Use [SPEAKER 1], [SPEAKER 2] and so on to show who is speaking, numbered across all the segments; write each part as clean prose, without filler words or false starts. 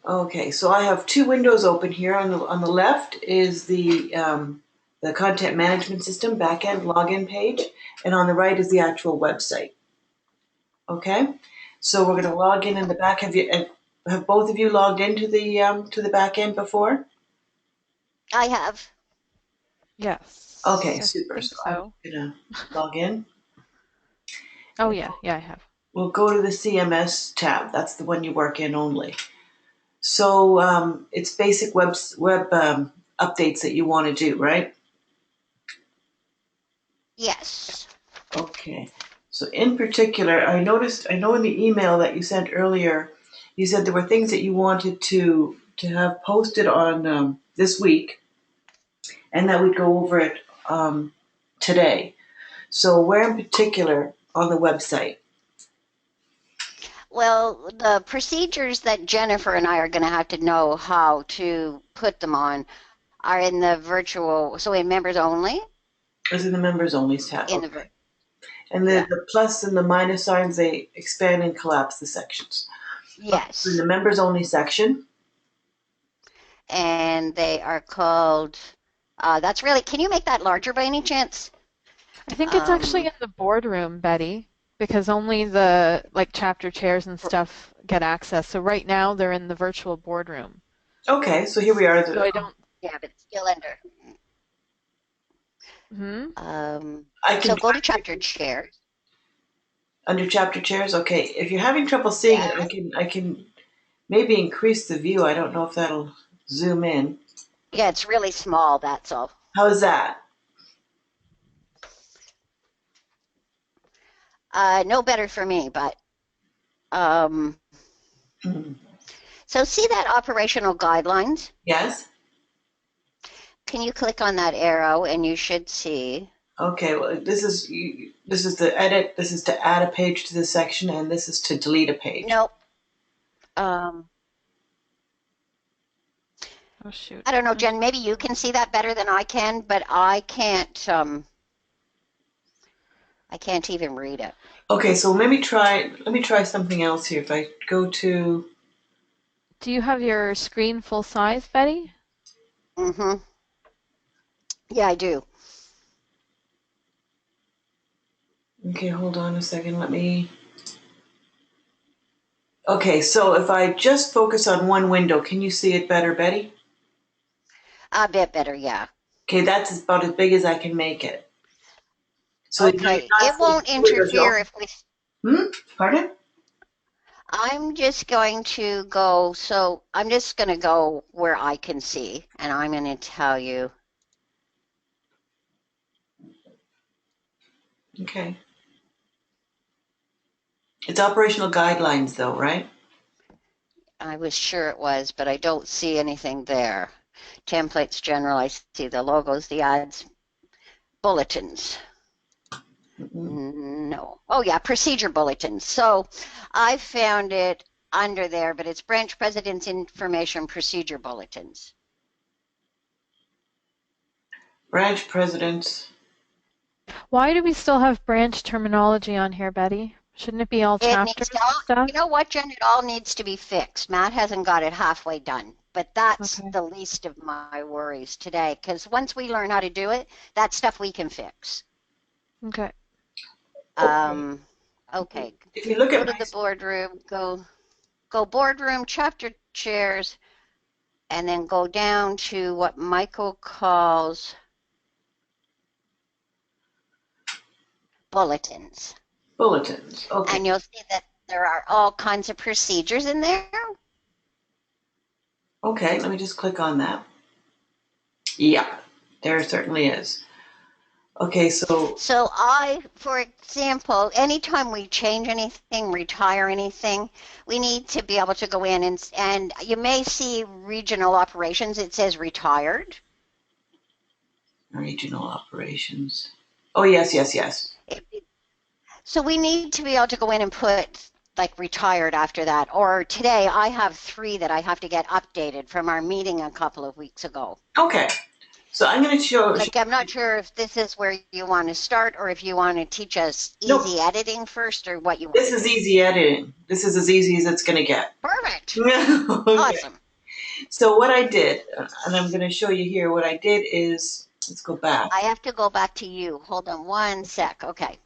[SPEAKER 1] Okay, so I have two windows open here. On the left is the content management system backend login page, and on the right is the actual website. Okay, so we're going to log in the back. Have both of you logged into the backend before?
[SPEAKER 2] I have.
[SPEAKER 1] Okay,
[SPEAKER 3] Yes, I
[SPEAKER 1] super.
[SPEAKER 3] think
[SPEAKER 1] So I'm
[SPEAKER 3] so.
[SPEAKER 1] gonna log in.
[SPEAKER 3] Oh yeah, yeah, I have.
[SPEAKER 1] We'll go to the CMS tab. That's the one you work in only. So it's basic web updates that you want to do, right?
[SPEAKER 2] Yes.
[SPEAKER 1] Okay. So in particular, I know in the email that you sent earlier, you said there were things that you wanted to have posted on this week, and that we'd go over it today. So where in particular on the website?
[SPEAKER 2] Well, the procedures that Jennifer and I are going to have to know how to put them on are in the virtual, so in members only.
[SPEAKER 1] It's in the members only tab.
[SPEAKER 2] In
[SPEAKER 1] Okay.
[SPEAKER 2] the
[SPEAKER 1] And
[SPEAKER 2] yeah,
[SPEAKER 1] the plus and the minus signs, they expand and collapse the sections. Okay, so in
[SPEAKER 2] yes,
[SPEAKER 1] the members only section.
[SPEAKER 2] and they are called. That's really. Can you make that larger by any chance?
[SPEAKER 3] I think it's actually
[SPEAKER 2] Um,
[SPEAKER 3] in the boardroom, Betty, because only the like chapter chairs and stuff get access. So right now they're in the virtual boardroom.
[SPEAKER 1] Okay, so here we are.
[SPEAKER 3] So I don't.
[SPEAKER 2] yeah, but it's still under.
[SPEAKER 3] Hmm?
[SPEAKER 1] I can
[SPEAKER 2] So go to chapter chair.
[SPEAKER 1] under chapter chairs. Okay, if you're having trouble seeing it,
[SPEAKER 2] Yeah,
[SPEAKER 1] I can maybe increase the view. I don't know if that'll zoom in.
[SPEAKER 2] yeah, it's really small. That's all.
[SPEAKER 1] How is that?
[SPEAKER 2] No better for me, but um,
[SPEAKER 1] Hmm.
[SPEAKER 2] so see that operational guidelines?
[SPEAKER 1] Yes.
[SPEAKER 2] Can you click on that arrow and you should see?
[SPEAKER 1] Okay. Well, this is the edit. This is to add a page to the section, and this is to delete a page.
[SPEAKER 2] Nope. Um,
[SPEAKER 3] Oh shoot.
[SPEAKER 2] I don't know, Jen, maybe you can see that better than I can, but I can't even read it.
[SPEAKER 1] Okay, so let me try something else here. If I go to
[SPEAKER 3] Do you have your screen full size, Betty?
[SPEAKER 2] Mm-hmm. Yeah, I do.
[SPEAKER 1] okay, hold on a second. Let me. Okay, so if I just focus on one window, can you see it better, Betty?
[SPEAKER 2] A bit better, yeah.
[SPEAKER 1] Okay, that's about as big as I can make it. So you're
[SPEAKER 2] Okay,
[SPEAKER 1] not
[SPEAKER 2] it
[SPEAKER 1] seeing
[SPEAKER 2] won't
[SPEAKER 1] two windows
[SPEAKER 2] interfere
[SPEAKER 1] open.
[SPEAKER 2] if we,
[SPEAKER 1] Pardon?
[SPEAKER 2] I'm just going to go, so I'm just going to go where I can see, and I'm going to tell you.
[SPEAKER 1] Okay. It's operational guidelines, though, right?
[SPEAKER 2] I was sure it was, but I don't see anything there. Templates general, I see the logos, the ads, bulletins.
[SPEAKER 1] Mm-mm.
[SPEAKER 2] No. Oh, yeah, procedure bulletins. So I found it under there, but it's branch president's information procedure bulletins.
[SPEAKER 1] Branch presidents.
[SPEAKER 3] Why do we still have branch terminology on here, Betty? Shouldn't it be all
[SPEAKER 2] It needs to,
[SPEAKER 3] chapters and
[SPEAKER 2] you
[SPEAKER 3] stuff?
[SPEAKER 2] know what, Jen? It all needs to be fixed. Matt hasn't got it halfway done, but that's
[SPEAKER 3] Okay.
[SPEAKER 2] the least of my worries today, because once we learn how to do it, that stuff we can fix.
[SPEAKER 3] Okay.
[SPEAKER 1] Okay.
[SPEAKER 2] Um, okay,
[SPEAKER 1] If you look
[SPEAKER 2] go
[SPEAKER 1] at
[SPEAKER 2] to
[SPEAKER 1] my
[SPEAKER 2] the boardroom, go boardroom, chapter chairs, and then go down to what Michael calls bulletins.
[SPEAKER 1] bulletins, okay.
[SPEAKER 2] And you'll see that there are all kinds of procedures in there.
[SPEAKER 1] Okay, let me just click on that. Yeah, there certainly is. Okay, so
[SPEAKER 2] So for example, anytime we change anything, retire anything, we need to be able to go in and you may see regional operations. It says retired.
[SPEAKER 1] regional operations. Oh, yes, yes, yes.
[SPEAKER 2] So we need to be able to go in and put like retired after that. Or today I have 3 that I have to get updated from our meeting a couple of weeks ago.
[SPEAKER 1] Okay, So I'm going to show.
[SPEAKER 2] Like, I'm not sure if this is where you want to start or if you want to teach us
[SPEAKER 1] Nope.
[SPEAKER 2] easy editing first or what you want
[SPEAKER 1] This
[SPEAKER 2] to
[SPEAKER 1] is
[SPEAKER 2] do.
[SPEAKER 1] easy editing. This is as easy as it's going to get.
[SPEAKER 2] Perfect.
[SPEAKER 1] Okay.
[SPEAKER 2] Awesome.
[SPEAKER 1] So what I did, and I'm going to show you here, what I did is, let's go back.
[SPEAKER 2] I have to go back to you. Hold on one
[SPEAKER 1] Okay.
[SPEAKER 2] sec. Okay.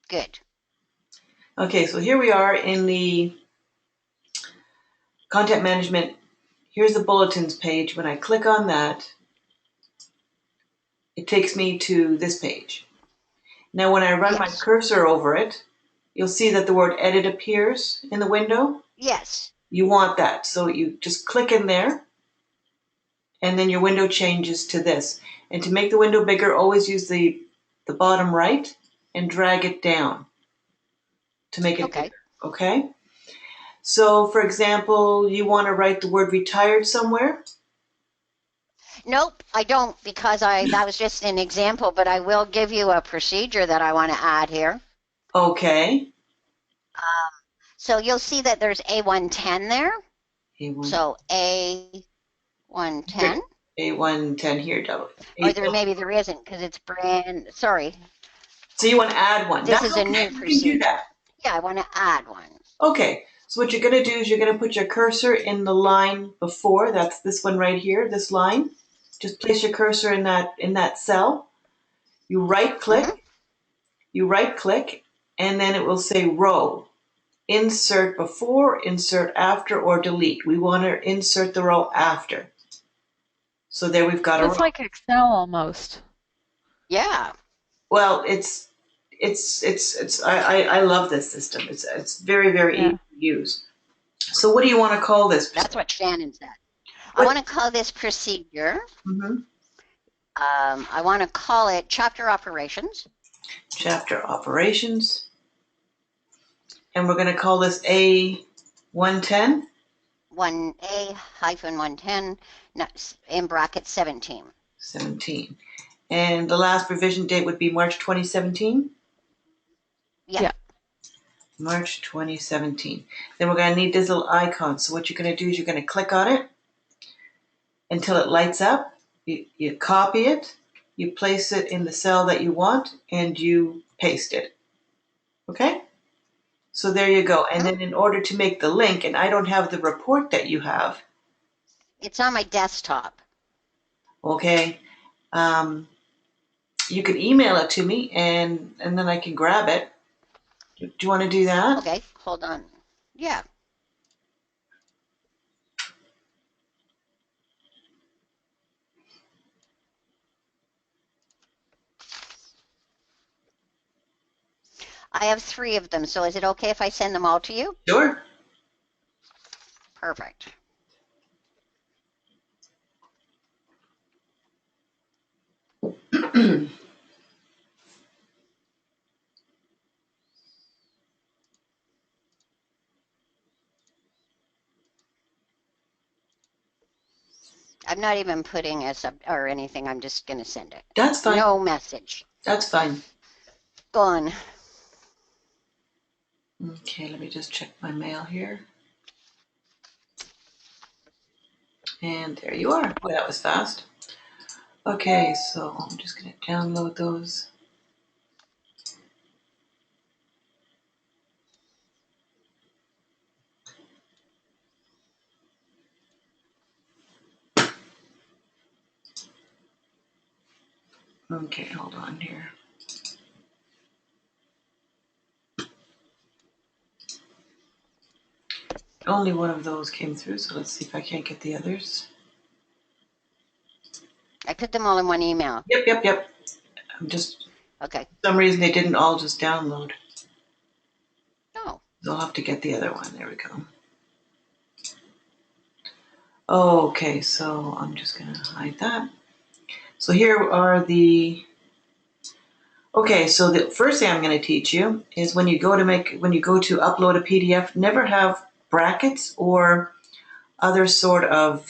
[SPEAKER 2] Good.
[SPEAKER 1] Okay, so here we are in the content management. Here's the bulletins page. When I click on that, it takes me to this page. Now, when I run my
[SPEAKER 2] Yes.
[SPEAKER 1] cursor over it, you'll see that the word edit appears in the window.
[SPEAKER 2] Yes.
[SPEAKER 1] You want that. So you just click in there, and then your window changes to this. And to make the window bigger, always use the bottom right and drag it down to make it
[SPEAKER 2] Okay.
[SPEAKER 1] bigger. Okay? So, for example, you want to write the word retired somewhere.
[SPEAKER 2] Nope, I don't because that was just an example, but I will give you a procedure that I want to add here.
[SPEAKER 1] Okay.
[SPEAKER 2] So you'll see that there's A110 there.
[SPEAKER 1] A1,
[SPEAKER 2] So A110,
[SPEAKER 1] here, A110 here,
[SPEAKER 2] or maybe there isn't because it's sorry,
[SPEAKER 1] So you want to add one.
[SPEAKER 2] this
[SPEAKER 1] That's
[SPEAKER 2] is a
[SPEAKER 1] okay.
[SPEAKER 2] new
[SPEAKER 1] You can do
[SPEAKER 2] procedure.
[SPEAKER 1] that.
[SPEAKER 2] Yeah, I want to add one.
[SPEAKER 1] Okay. So what you're going to do is you're going to put your cursor in the line before. That's this one right here, this line. Just place your cursor in that cell. You right
[SPEAKER 2] Mm-hmm.
[SPEAKER 1] click, and then it will say row. Insert before, insert after, or delete. We want to insert the row after. So there we've got
[SPEAKER 3] So
[SPEAKER 1] a row.
[SPEAKER 3] it's like Excel almost.
[SPEAKER 2] Yeah,
[SPEAKER 1] Well, it's I love this system. It's very, very easy
[SPEAKER 3] Yeah.
[SPEAKER 1] to use. So what do you want to call this?
[SPEAKER 2] that's what Shannon said. I
[SPEAKER 1] What?
[SPEAKER 2] want to call this procedure.
[SPEAKER 1] Mm-hmm.
[SPEAKER 2] I want to call it chapter operations.
[SPEAKER 1] Chapter operations, and we're going to call this A110.
[SPEAKER 2] 1A-110 in brackets 17.
[SPEAKER 1] 17. And the last revision date would be March 2017.
[SPEAKER 2] Yeah.
[SPEAKER 3] Yeah.
[SPEAKER 1] March 2017. Then we're going to need this little icon. So what you're going to do is you're going to click on it until it lights up. You copy it, you place it in the cell that you want, and you paste it. Okay? So there you go. And
[SPEAKER 2] Mm-hmm.
[SPEAKER 1] then in order to make the link, and I don't have the report that you have,
[SPEAKER 2] It's on my desktop.
[SPEAKER 1] okay, you can email it to me and then I can grab it. Do you want to do that?
[SPEAKER 2] Okay, hold on. Yeah. I have 3 of them, so is it okay if I send them all to you?
[SPEAKER 1] Sure.
[SPEAKER 2] Perfect. I'm not even putting a sub or anything. I'm just going to send it.
[SPEAKER 1] That's fine.
[SPEAKER 2] No message.
[SPEAKER 1] That's fine.
[SPEAKER 2] Gone.
[SPEAKER 1] Okay, let me just check my mail here. And there you are. Boy, that was fast. Okay, so I'm just going to download those. Okay, hold on here. Only one of those came through, so let's see if I can't get the others.
[SPEAKER 2] I put them all in one email.
[SPEAKER 1] Yep. I'm just,
[SPEAKER 2] Okay.
[SPEAKER 1] for some reason they didn't all just download.
[SPEAKER 2] Oh.
[SPEAKER 1] So I'll have to get the other one. There we go. Okay, so I'm just going to hide that. So here are the. Okay, so the first thing I'm going to teach you is when you go to upload a PDF, never have brackets or other sort of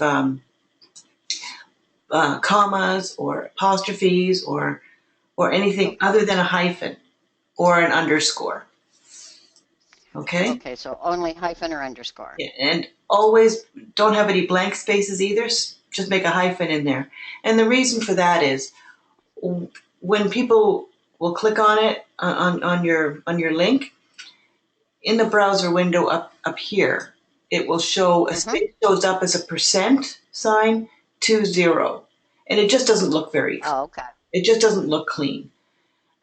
[SPEAKER 1] commas or apostrophes or anything
[SPEAKER 2] Okay.
[SPEAKER 1] other than a hyphen or an underscore. Okay?
[SPEAKER 2] Okay, so only hyphen or underscore.
[SPEAKER 1] And always don't have any blank spaces either. just make a hyphen in there. And the reason for that is when people will click on it on your link in the browser window up here, it will show a
[SPEAKER 2] Mm-hmm.
[SPEAKER 1] space shows up as a percent sign 20, and it just doesn't look very.
[SPEAKER 2] Oh, okay.
[SPEAKER 1] It just doesn't look clean.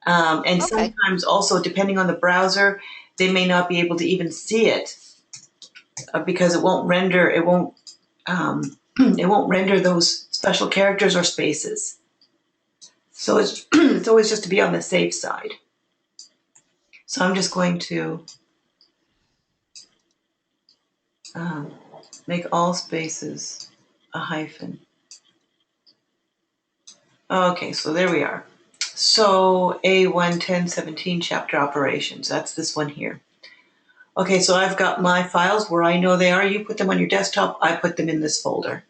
[SPEAKER 1] And
[SPEAKER 2] Okay.
[SPEAKER 1] sometimes also, depending on the browser, they may not be able to even see it because it won't render. It won't. It won't render those special characters or spaces. So it's it's always just to be on the safe side. So I'm just going to um, make all spaces a hyphen. Okay, so there we are. So A11017 chapter operations. That's this one here. Okay, so I've got my files where I know they are. You put them on your desktop. I put them in this folder.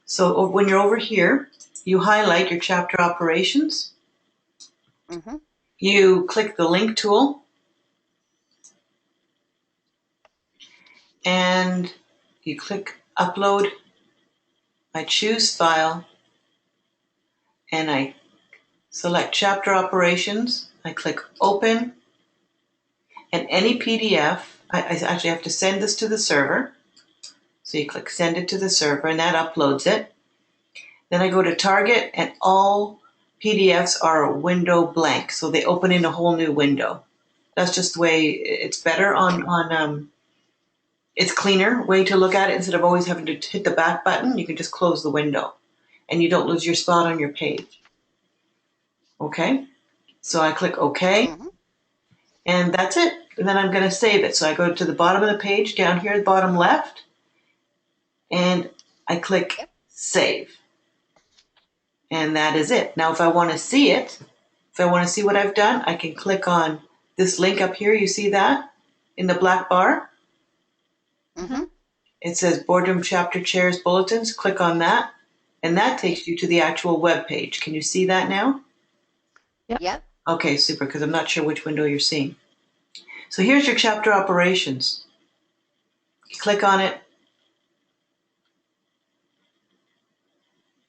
[SPEAKER 1] So when you're over here, you highlight your chapter operations.
[SPEAKER 2] Mm-hmm.
[SPEAKER 1] You click the link tool. And you click upload. I choose file. And I select chapter operations. I click open. And any PDF, I actually have to send this to the server. So you click send it to the server and that uploads it. Then I go to target and all PDFs are window blank. So they open in a whole new window. That's just the way it's better on it's cleaner way to look at it instead of always having to hit the back button. You can just close the window and you don't lose your spot on your page. Okay. So I click OK.
[SPEAKER 2] Mm-hmm.
[SPEAKER 1] And that's it. And then I'm going to save it. So I go to the bottom of the page down here at the bottom left. And I click save. And that is it. Now, if I want to see it, if I want to see what I've done, I can click on this link up here. You see that in the black bar?
[SPEAKER 2] Mm-hmm.
[SPEAKER 1] It says Boardroom Chapter Chairs Bulletins. Click on that. And that takes you to the actual web page. Can you see that now?
[SPEAKER 2] Yep.
[SPEAKER 1] Okay, super, because I'm not sure which window you're seeing. So here's your chapter operations. You click on it.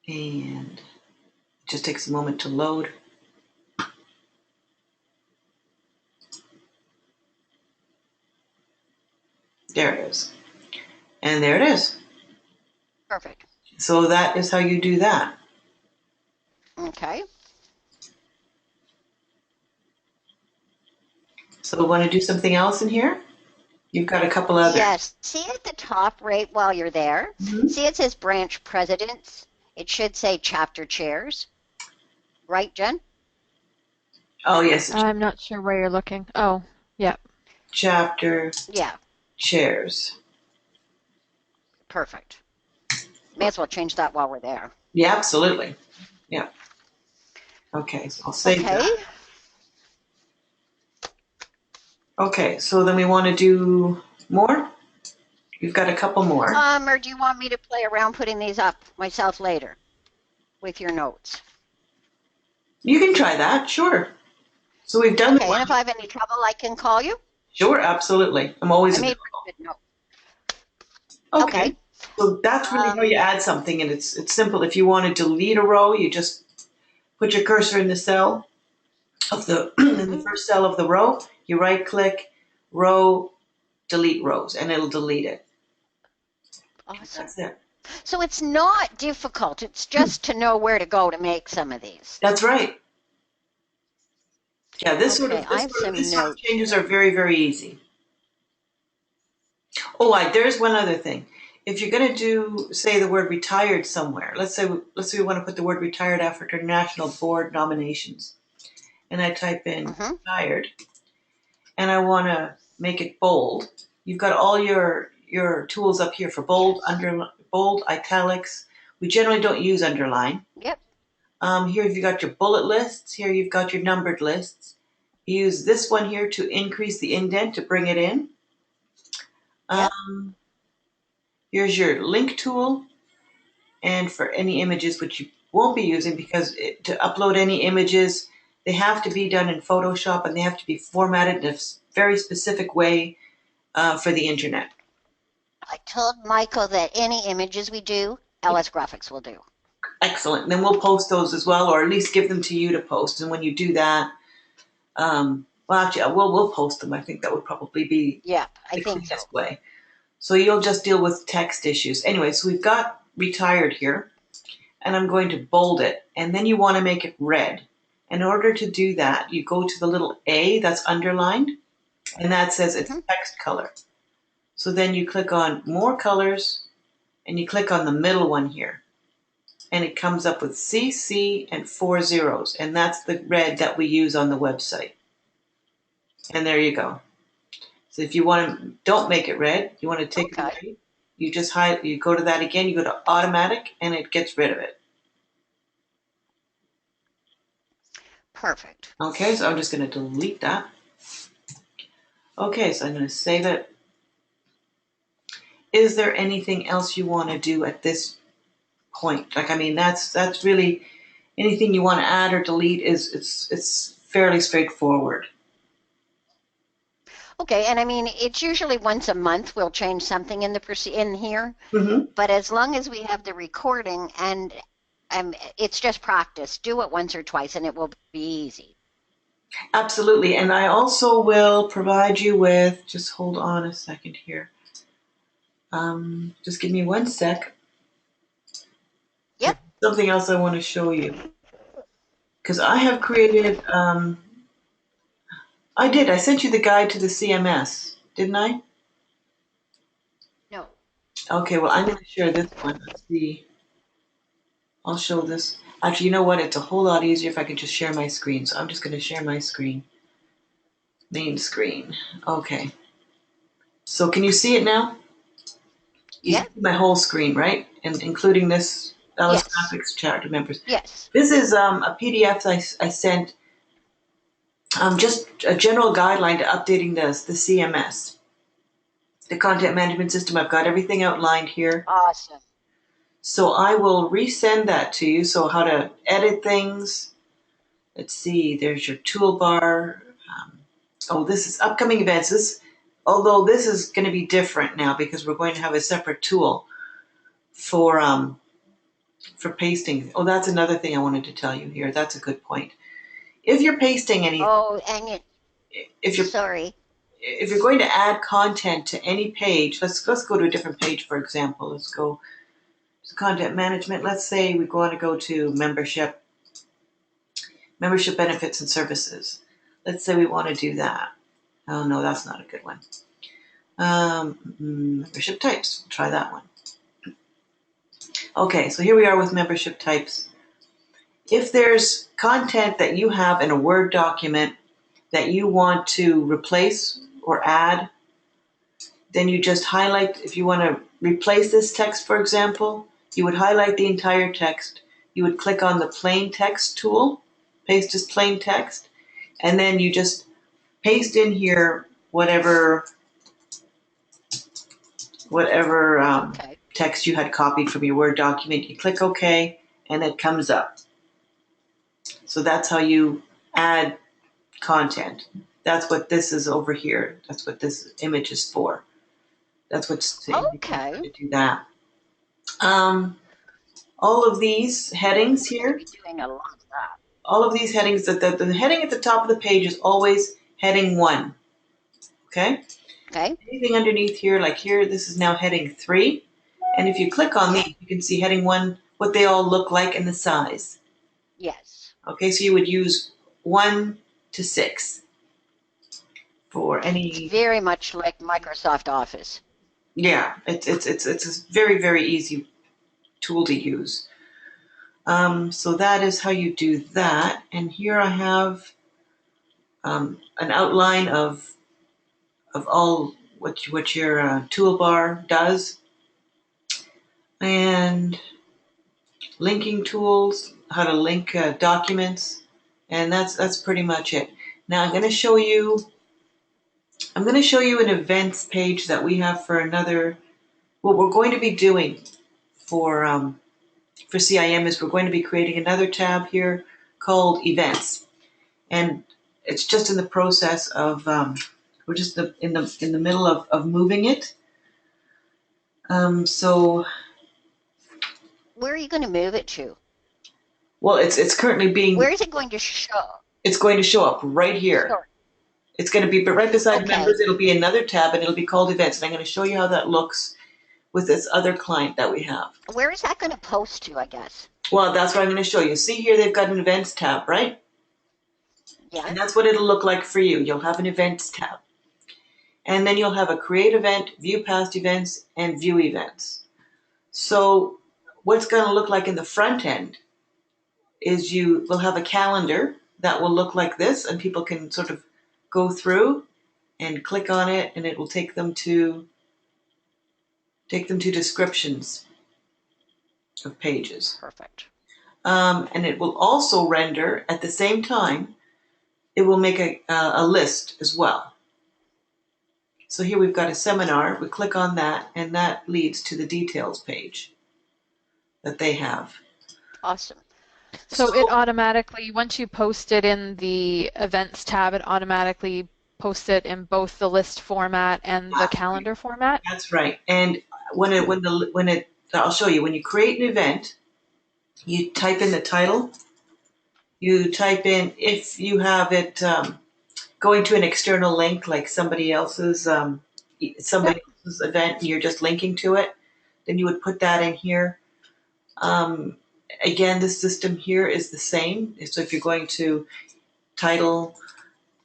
[SPEAKER 1] And it just takes a moment to load. There it is. And there it is.
[SPEAKER 2] Perfect.
[SPEAKER 1] So that is how you do that.
[SPEAKER 2] Okay.
[SPEAKER 1] So want to do something else in here? You've got a couple other.
[SPEAKER 2] Yes. See at the top right while you're there?
[SPEAKER 1] Mm-hmm.
[SPEAKER 2] See it says branch presidents? It should say chapter chairs. Right, Jen?
[SPEAKER 1] Oh, yes.
[SPEAKER 3] I'm not sure where you're looking. Oh, yeah.
[SPEAKER 1] Chapter
[SPEAKER 2] Yeah.
[SPEAKER 1] chairs.
[SPEAKER 2] Perfect. May as well change that while we're there.
[SPEAKER 1] Yeah, absolutely. Yeah. Okay, so I'll save that. Okay, so then we want to do more? We've got a couple more.
[SPEAKER 2] Or do you want me to play around putting these up myself later with your notes?
[SPEAKER 1] You can try that, sure. So we've done
[SPEAKER 2] Okay, and if I have any trouble, I can call you?
[SPEAKER 1] Sure, absolutely. I'm always
[SPEAKER 2] I made
[SPEAKER 1] available.
[SPEAKER 2] a good note.
[SPEAKER 1] Okay. So that's really how you add something, and it's simple. If you want to delete a row, you just put your cursor in the cell of the in the first cell of the row. You right click, row, delete rows, and it'll delete it.
[SPEAKER 2] Awesome.
[SPEAKER 1] That's it.
[SPEAKER 2] So it's not difficult. It's just to know where to go to make some of these.
[SPEAKER 1] That's right. Yeah, this
[SPEAKER 2] Okay, I have some
[SPEAKER 1] these sort of
[SPEAKER 2] notes
[SPEAKER 1] changes
[SPEAKER 2] here.
[SPEAKER 1] are very, very easy. Oh, there's one other thing. If you're going to do, say, the word retired somewhere, let's say we want to put the word retired after national board nominations, and I type in retired, and I want to make it bold. You've got all your tools up here for bold, bold, italics. We generally don't use underline.
[SPEAKER 2] Yep.
[SPEAKER 1] Here you've got your bullet lists. Here you've got your numbered lists. You use this one here to increase the indent to bring it in.
[SPEAKER 2] Yep.
[SPEAKER 1] Here's your link tool, and for any images which you won't be using because to upload any images, they have to be done in Photoshop and they have to be formatted in a very specific way for the internet.
[SPEAKER 2] I told Michael that any images we do LS Graphics will do.
[SPEAKER 1] Excellent. And then we'll post those as well, or at least give them to you to post. And when you do that, well, actually, we'll post them. I think that would probably be
[SPEAKER 2] Yep, I
[SPEAKER 1] the
[SPEAKER 2] think so.
[SPEAKER 1] cleanest way. So you'll just deal with text issues. Anyway, so we've got retired here, and I'm going to bold it. And then you want to make it red. In order to do that, you go to the little A that's underlined, and that says it's text color. So then you click on more colors, and you click on the middle one here. And it comes up with CC and 4 zeros, and that's the red that we use on the website. And there you go. So if you want to, don't make it red, you want to take it away, you just you go to that again, you go to automatic, and it gets rid of it.
[SPEAKER 2] Perfect.
[SPEAKER 1] Okay, so I'm just going to delete that. Okay, so I'm going to save it. Is there anything else you want to do at this point? Like, I mean, that's really anything you want to add or delete is it's fairly straightforward.
[SPEAKER 2] Okay, and I mean, it's usually once a month we'll change something in here, but as long as we have the recording and it's just practice, do it once or twice and it will be easy.
[SPEAKER 1] Absolutely, and I also will provide you with, just hold on a second here. Just give me 1 sec.
[SPEAKER 2] Yep.
[SPEAKER 1] Something else I want to show you. Because I have created, I sent you the guide to the CMS, didn't I?
[SPEAKER 2] No.
[SPEAKER 1] Okay, well, I'm going to share this one. Let's see. I'll show this. Actually, you know what? It's a whole lot easier if I can just share my screen. So I'm just going to share my screen. Main screen. Okay. So can you see it now? You
[SPEAKER 2] Yep.
[SPEAKER 1] see my whole screen, right? And including this LS
[SPEAKER 2] Yes.
[SPEAKER 1] Graphics chapter members.
[SPEAKER 2] Yes.
[SPEAKER 1] This is a PDF I sent, just a general guideline to updating the CMS, the content management system. I've got everything outlined here.
[SPEAKER 2] Awesome.
[SPEAKER 1] So I will resend that to you. So how to edit things. Let's see, there's your toolbar. This is upcoming events. Although this is going to be different now because we're going to have a separate tool for pasting. Oh, that's another thing I wanted to tell you here. That's a good point. If you're pasting anything,
[SPEAKER 2] sorry.
[SPEAKER 1] If you're going to add content to any page, let's go to a different page, for example. Let's go to content management. Let's say we want to go to membership benefits and services. Let's say we want to do that. Oh, no, that's not a good one. Membership types. We'll try that one. Okay, so here we are with membership types. If there's content that you have in a Word document that you want to replace or add, then you just highlight. If you want to replace this text, for example, you would highlight the entire text. You would click on the plain text tool, paste as plain text, and then you just paste in here whatever text you had copied from your Word document. You click OK, and it comes up. So that's how you add content. That's what this is over here. That's what this image is for. That's what's saying.
[SPEAKER 2] Okay.
[SPEAKER 1] To do that. All of these headings here.
[SPEAKER 2] Doing a lot of that.
[SPEAKER 1] All of these headings. The heading at the top of the page is always heading 1. Okay.
[SPEAKER 2] Okay.
[SPEAKER 1] Anything underneath here, like here, this is now heading 3. And if you click on these, you can see heading 1, what they all look like and the size.
[SPEAKER 2] Yes.
[SPEAKER 1] Okay, so you would use 1 to 6 for any.
[SPEAKER 2] It's very much like Microsoft Office.
[SPEAKER 1] Yeah, it's a very, very easy tool to use. So that is how you do that. And here I have an outline of all what your toolbar does, and linking tools, how to link documents, and that's pretty much it. Now I'm going to show you an events page that we have for another. What we're going to be doing for CIM is we're going to be creating another tab here called events, and it's just in the process of we're just in the middle of moving it. So
[SPEAKER 2] where are you going to move it to?
[SPEAKER 1] Well, it's currently
[SPEAKER 2] Where
[SPEAKER 1] being,
[SPEAKER 2] is it going to show?
[SPEAKER 1] it's going to show up right here.
[SPEAKER 2] Sure.
[SPEAKER 1] It's going to be, but right beside
[SPEAKER 2] Okay.
[SPEAKER 1] members, it'll be another tab and it'll be called events. And I'm going to show you how that looks with this other client that we have.
[SPEAKER 2] Where is that going to post to, I guess?
[SPEAKER 1] Well, that's what I'm going to show you. See here, they've got an events tab, right?
[SPEAKER 2] Yeah.
[SPEAKER 1] And that's what it'll look like for you. You'll have an events tab. And then you'll have a create event, view past events, and view events. So what's going to look like in the front end is you will have a calendar that will look like this, and people can sort of go through and click on it, and it will take them to descriptions of pages.
[SPEAKER 2] Perfect.
[SPEAKER 1] And it will also render at the same time. It will make a list as well. So here we've got a seminar. We click on that, and that leads to the details page that they have.
[SPEAKER 2] Awesome.
[SPEAKER 3] So it automatically, once you post it in the events tab, it automatically posts it in both the list format and the calendar format?
[SPEAKER 1] That's right. And I'll show you, when you create an event, you type in the title, you type in, if you have it going to an external link like somebody else's event and you're just linking to it, then you would put that in here. Again, the system here is the same. So if you're going to title,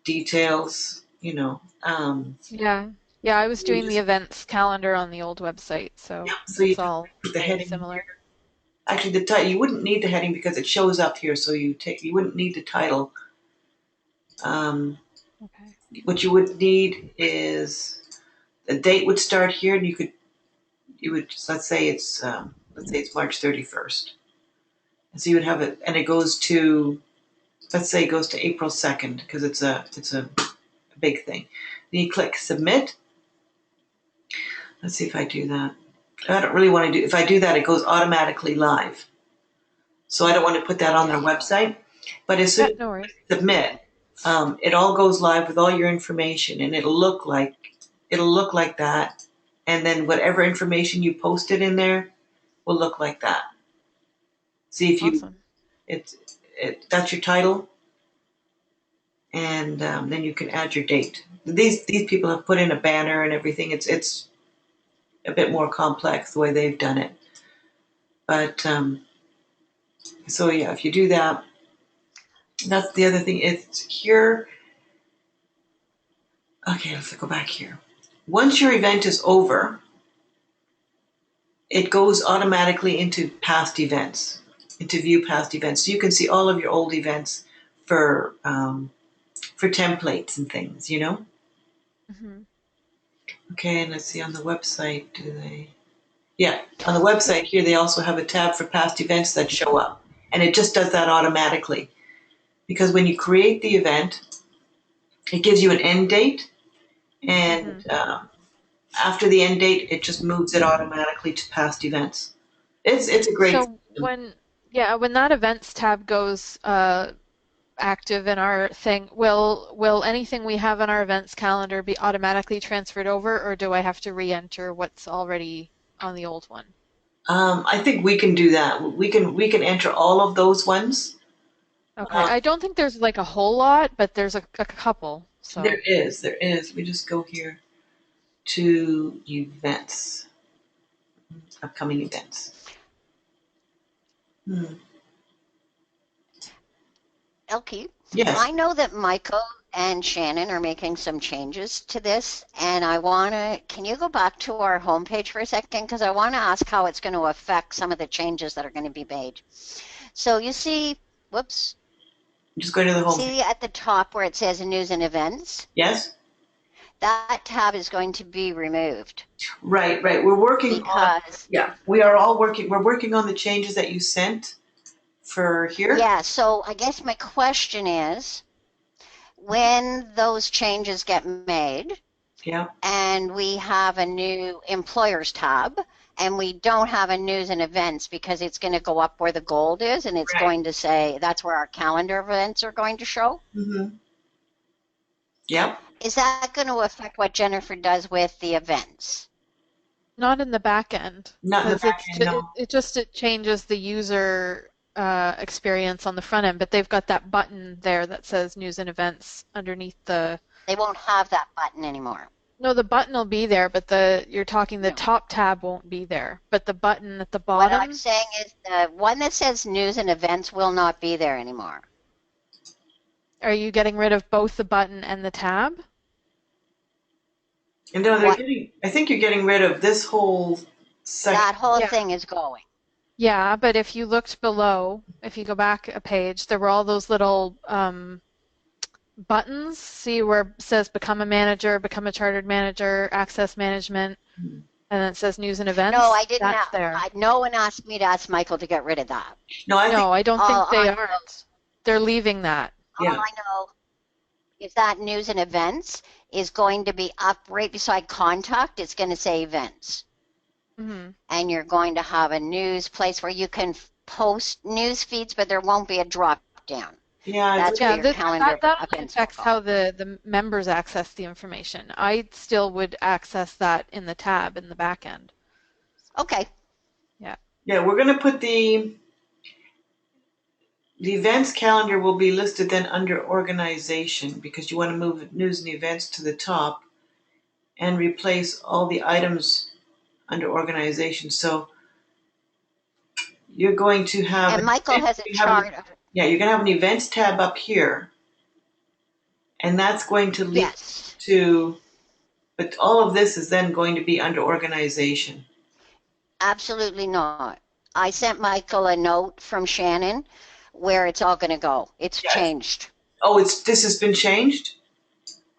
[SPEAKER 1] details,
[SPEAKER 3] Yeah. Yeah, I was
[SPEAKER 1] you
[SPEAKER 3] doing the
[SPEAKER 1] just,
[SPEAKER 3] events calendar on the old website, so
[SPEAKER 1] so you
[SPEAKER 3] it's
[SPEAKER 1] just
[SPEAKER 3] all
[SPEAKER 1] put the
[SPEAKER 3] very
[SPEAKER 1] heading here.
[SPEAKER 3] similar.
[SPEAKER 1] Actually, the title, you wouldn't need the heading because it shows up here, so you wouldn't need the title.
[SPEAKER 3] Okay.
[SPEAKER 1] What you would need is the date would start here, and you would let's say it's March 31st, and so you would have it, and it goes to, let's say it goes to April 2nd because it's a big thing. Then you click submit. Let's see if I do that. I don't really want to do. If I do that, it goes automatically live. So I don't want to put that on their website. But as soon
[SPEAKER 3] Yeah,
[SPEAKER 1] as
[SPEAKER 3] no worries.
[SPEAKER 1] you submit, it all goes live with all your information, and it'll look like that. And then whatever information you posted in there will look like that. See if you
[SPEAKER 3] Awesome.
[SPEAKER 1] that's your title, and then you can add your date. These people have put in a banner and everything. It's a bit more complex the way they've done it. But so yeah, if you do that, that's the other thing. It's here. Okay, let's go back here. Once your event is over, it goes automatically into past events, into view past events. So you can see all of your old events for templates and things.
[SPEAKER 3] Hmm.
[SPEAKER 1] Okay, and let's see on the website, do they? Yeah, on the website here, they also have a tab for past events that show up. And it just does that automatically. Because when you create the event, it gives you an end date. And
[SPEAKER 3] Hmm.
[SPEAKER 1] after the end date, it just moves it automatically to past events. It's a great
[SPEAKER 3] So
[SPEAKER 1] system.
[SPEAKER 3] when that events tab goes active in our thing, will anything we have on our events calendar be automatically transferred over, or do I have to re-enter what's already on the old one?
[SPEAKER 1] I think we can do that. We can enter all of those ones.
[SPEAKER 3] Okay.
[SPEAKER 1] Um,
[SPEAKER 3] I don't think there's like a whole lot, but there's a couple.
[SPEAKER 1] there
[SPEAKER 3] So,
[SPEAKER 1] is, there is. We just go here to events, upcoming events. Hmm.
[SPEAKER 2] Elke,
[SPEAKER 1] Yes.
[SPEAKER 2] I know that Michael and Shannon are making some changes to this, and can you go back to our homepage for a second? Because I want to ask how it's going to affect some of the changes that are going to be made. So you see, whoops,
[SPEAKER 1] Just go to the home page.
[SPEAKER 2] see at the top where it says news and events?
[SPEAKER 1] Yes.
[SPEAKER 2] That tab is going to be removed
[SPEAKER 1] Right. Right. We're working on.
[SPEAKER 2] because,
[SPEAKER 1] Yeah. We are all working. We're working on the changes that you sent for here.
[SPEAKER 2] yeah, so I guess my question is, when those changes get made,
[SPEAKER 1] Yeah.
[SPEAKER 2] and we have a new employers tab, and we don't have a news and events because it's going to go up where the gold is, and it's
[SPEAKER 1] Right.
[SPEAKER 2] going to say that's where our calendar events are going to show.
[SPEAKER 1] Mm-hmm. Yep.
[SPEAKER 2] Is that going to affect what Jennifer does with the events?
[SPEAKER 3] Not in the back end,
[SPEAKER 1] Not in the
[SPEAKER 3] because
[SPEAKER 1] back end, no.
[SPEAKER 3] it changes the user experience on the front end, but they've got that button there that says news and events underneath the.
[SPEAKER 2] They won't have that button anymore.
[SPEAKER 3] No, the button will be there, but you're talking the
[SPEAKER 2] No.
[SPEAKER 3] top tab won't be there, but the button at the
[SPEAKER 2] What I'm
[SPEAKER 3] bottom.
[SPEAKER 2] saying is the one that says news and events will not be there anymore.
[SPEAKER 3] Are you getting rid of both the button and the tab?
[SPEAKER 1] And no,
[SPEAKER 2] What
[SPEAKER 1] I think you're getting rid of this whole section.
[SPEAKER 2] that whole
[SPEAKER 3] Yeah.
[SPEAKER 2] thing is going.
[SPEAKER 3] Yeah, but if you looked below, if you go back a page, there were all those little buttons. See where it says become a manager, become a chartered manager, access management, and then it says news and events.
[SPEAKER 2] No, I didn't.
[SPEAKER 3] That's there.
[SPEAKER 2] No one asked me to ask Michael to get rid of that.
[SPEAKER 1] No, I think,
[SPEAKER 3] No, I don't
[SPEAKER 2] All
[SPEAKER 3] think they
[SPEAKER 2] I know,
[SPEAKER 3] aren't. They're leaving that.
[SPEAKER 2] all
[SPEAKER 1] yeah.
[SPEAKER 2] I know is that news and events is going to be up right beside contact. It's going to say events.
[SPEAKER 3] Hmm.
[SPEAKER 2] And you're going to have a news place where you can post news feeds, but there won't be a drop down.
[SPEAKER 1] Yeah,
[SPEAKER 2] That's
[SPEAKER 3] Yeah,
[SPEAKER 2] where your calendar
[SPEAKER 3] that only
[SPEAKER 2] events
[SPEAKER 3] affects
[SPEAKER 2] will go.
[SPEAKER 3] how the members access the information. I still would access that in the tab in the back end.
[SPEAKER 2] Okay.
[SPEAKER 1] yeah, we're going to put the events calendar will be listed then under organization because you want to move news and events to the top and replace all the items under organization. So you're going to have
[SPEAKER 2] And Michael has a chart of,
[SPEAKER 1] yeah, you're going to have an events tab up here, and that's going to lead
[SPEAKER 2] yes,
[SPEAKER 1] to, but all of this is then going to be under organization.
[SPEAKER 2] absolutely not. I sent Michael a note from Shannon where it's all going to go. It's
[SPEAKER 1] Yes.
[SPEAKER 2] changed.
[SPEAKER 1] Oh, this has been changed?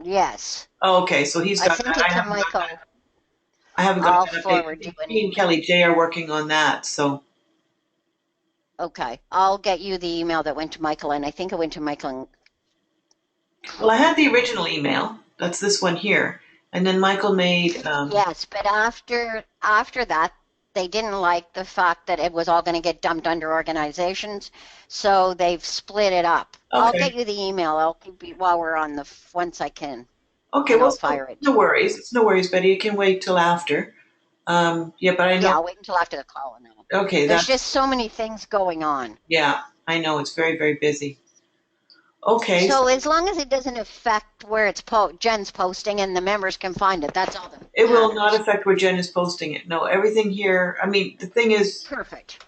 [SPEAKER 2] Yes.
[SPEAKER 1] Oh, okay, so he's
[SPEAKER 2] I
[SPEAKER 1] got
[SPEAKER 2] sent
[SPEAKER 1] that.
[SPEAKER 2] it
[SPEAKER 1] I
[SPEAKER 2] to
[SPEAKER 1] haven't got
[SPEAKER 2] Michael.
[SPEAKER 1] that. I haven't got
[SPEAKER 2] I'll
[SPEAKER 1] that update.
[SPEAKER 2] forward you an
[SPEAKER 1] He and
[SPEAKER 2] email.
[SPEAKER 1] Kelly J are working on that, so.
[SPEAKER 2] Okay. I'll get you the email that went to Michael, and I think it went to Michael.
[SPEAKER 1] Well, I had the original email. That's this one here. And then Michael made,
[SPEAKER 2] Yes, but after that, they didn't like the fact that it was all going to get dumped under organizations, so they've split it up. I'll
[SPEAKER 1] okay.
[SPEAKER 2] get you the email. I'll keep you while we're on the once I can,
[SPEAKER 1] Okay,
[SPEAKER 2] and
[SPEAKER 1] well,
[SPEAKER 2] I'll fire it
[SPEAKER 1] no
[SPEAKER 2] to you.
[SPEAKER 1] worries. It's no worries, Betty. You can wait till after. Yeah, but I
[SPEAKER 2] Yeah,
[SPEAKER 1] know,
[SPEAKER 2] I'll wait until after the call now.
[SPEAKER 1] okay,
[SPEAKER 2] There's just so many things going on.
[SPEAKER 1] yeah, I know. It's very, very busy. Okay,
[SPEAKER 2] So as long as it doesn't affect where it's Jen's posting and the members can find it, that's all that
[SPEAKER 1] it will not
[SPEAKER 2] matters.
[SPEAKER 1] affect where Jen is posting it. No, everything here, I mean, the thing is,
[SPEAKER 2] Perfect.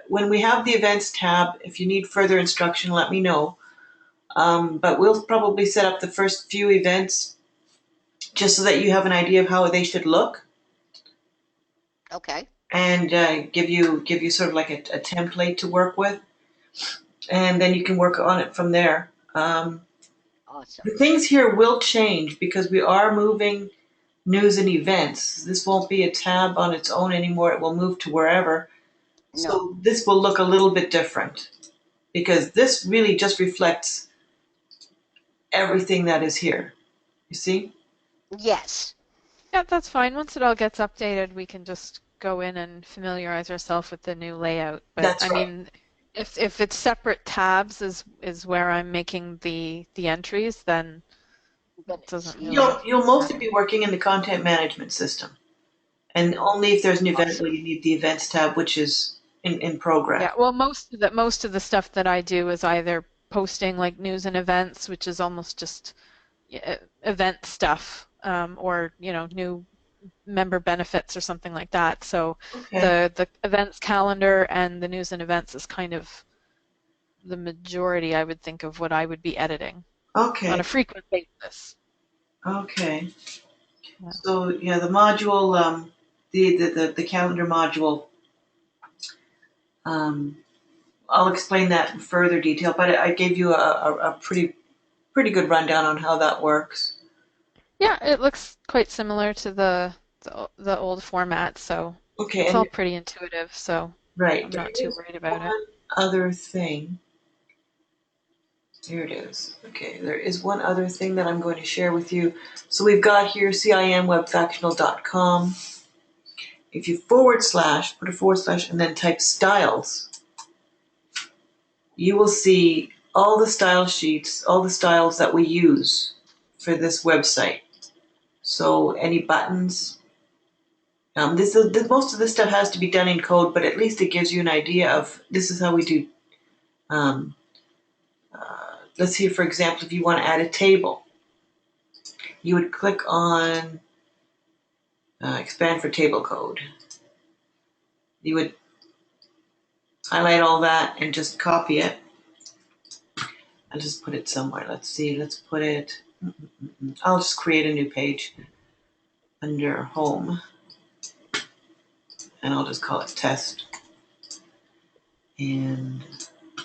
[SPEAKER 1] when we have the events tab, if you need further instruction, let me know. But we'll probably set up the first few events just so that you have an idea of how they should look
[SPEAKER 2] Okay.
[SPEAKER 1] and give you sort of like a template to work with, and then you can work on it from there.
[SPEAKER 2] Awesome.
[SPEAKER 1] The things here will change because we are moving news and events. This won't be a tab on its own anymore. It will move to wherever.
[SPEAKER 2] No.
[SPEAKER 1] So this will look a little bit different because this really just reflects everything that is here. You see?
[SPEAKER 2] Yes.
[SPEAKER 3] Yeah, that's fine. Once it all gets updated, we can just go in and familiarize ourselves with the new layout. But
[SPEAKER 1] That's
[SPEAKER 3] I
[SPEAKER 1] right.
[SPEAKER 3] mean, if it's separate tabs is where I'm making the entries, then it doesn't really
[SPEAKER 1] You'll mostly
[SPEAKER 3] matter.
[SPEAKER 1] be working in the content management system. And only if there's an event
[SPEAKER 2] Awesome.
[SPEAKER 1] will you need the events tab, which is in progress.
[SPEAKER 3] Yeah, well, most of the stuff that I do is either posting like news and events, which is almost just event stuff, or new member benefits or something like that. So
[SPEAKER 1] Okay.
[SPEAKER 3] the events calendar and the news and events is kind of the majority, I would think, of what I would be editing on
[SPEAKER 1] Okay.
[SPEAKER 3] a frequent basis.
[SPEAKER 1] Okay.
[SPEAKER 3] Yeah.
[SPEAKER 1] So yeah, the module, the calendar module, um, I'll explain that in further detail, but I gave you a pretty good rundown on how that works.
[SPEAKER 3] Yeah, it looks quite similar to the old format, so
[SPEAKER 1] Okay,
[SPEAKER 3] it's
[SPEAKER 1] and
[SPEAKER 3] all pretty intuitive, so
[SPEAKER 1] right,
[SPEAKER 3] I'm
[SPEAKER 1] there
[SPEAKER 3] not too
[SPEAKER 1] is
[SPEAKER 3] worried about it.
[SPEAKER 1] one other thing. Here it is. Okay, there is one other thing that I'm going to share with you. So we've got here CIMwebfactional.com. If you put a forward slash, and then type styles, you will see all the style sheets, all the styles that we use for this website. So any buttons, Most of this stuff has to be done in code, but at least it gives you an idea of this is how we do. Um, let's see, for example, if you want to add a table, you would click on expand for table code. You would highlight all that and just copy it. I'll just put it somewhere. Let's see. Let's put it. I'll just create a new page under home, and I'll just call it test. And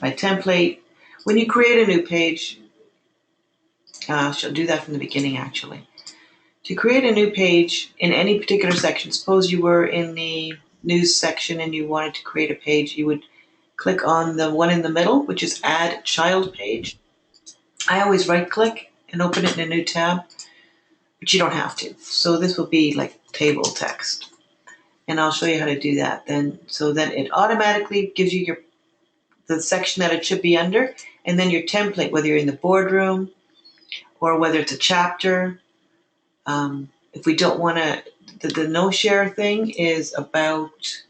[SPEAKER 1] my template. When you create a new page, she'll do that from the beginning actually. To create a new page in any particular section, suppose you were in the news section and you wanted to create a page, you would click on the one in the middle, which is Add Child Page. I always right click and open it in a new tab, but you don't have to. So this will be like table text. And I'll show you how to do that then. So then it automatically gives you the section that it should be under, and then your template, whether you're in the boardroom or whether it's a chapter. If we don't want to, the no share thing is about,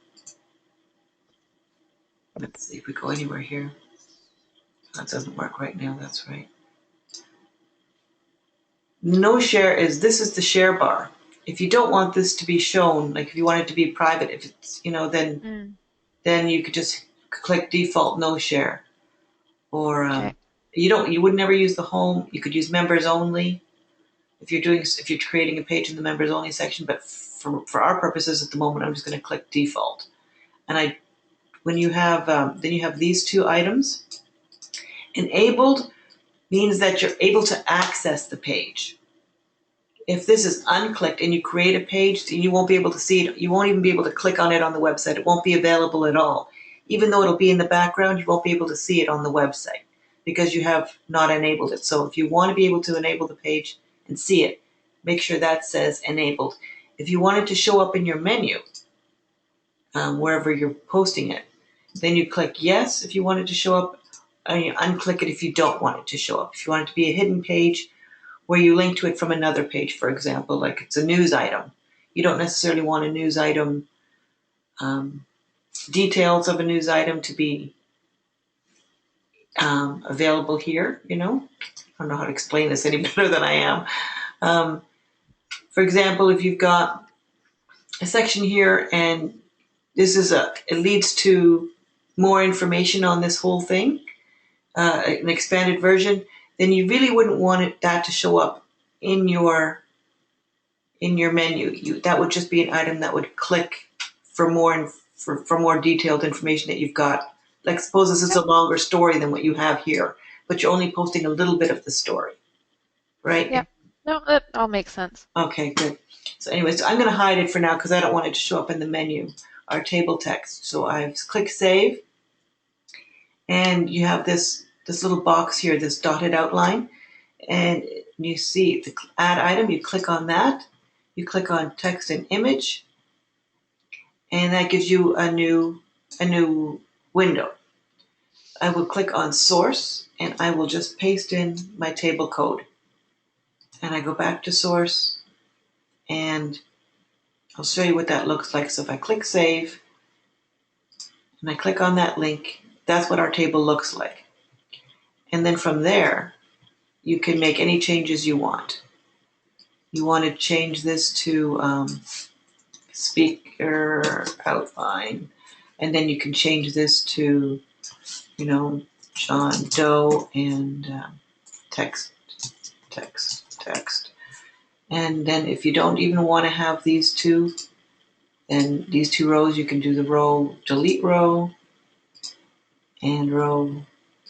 [SPEAKER 1] let's see if we go anywhere here. That doesn't work right now, that's right. No share this is the share bar. If you don't want this to be shown, like if you want it to be private, if it's, then you could just click default no share. Or
[SPEAKER 3] Okay.
[SPEAKER 1] you would never use the home. You could use members only if you're creating a page in the members only section. But for our purposes at the moment, I'm just going to click default. And when you have then you have these two items. Enabled means that you're able to access the page. If this is unclicked and you create a page, you won't be able to see it. You won't even be able to click on it on the website. It won't be available at all. Even though it'll be in the background, you won't be able to see it on the website because you have not enabled it. So if you want to be able to enable the page and see it, make sure that says enabled. If you want it to show up in your menu, wherever you're posting it, then you click yes if you want it to show up, and you unclick it if you don't want it to show up. If you want it to be a hidden page where you link to it from another page, for example, like it's a news item. You don't necessarily want a news item, details of a news item to be available here, I don't know how to explain this any better than I am. For example, if you've got a section here and it leads to more information on this whole thing, an expanded version, then you really wouldn't want that to show up in your menu. That would just be an item that would click for more detailed information that you've got. Like suppose this is a longer story than what you have here, but you're only posting a little bit of the story, right?
[SPEAKER 3] Yep. No, that all makes sense.
[SPEAKER 1] Okay, good. So anyways, I'm going to hide it for now because I don't want it to show up in the menu, our table text. So I've clicked save, and you have this little box here, this dotted outline, and you see the add item. You click on that. You click on text and image, and that gives you a new window. I will click on source, and I will just paste in my table code. And I go back to source, and I'll show you what that looks like. So if I click save, and I click on that link, that's what our table looks like. And then from there, you can make any changes you want. You want to change this to speaker outline, and then you can change this to, John Doe and text. And then if you don't even want to have these two, then these two rows, you can do the row, delete row, and row,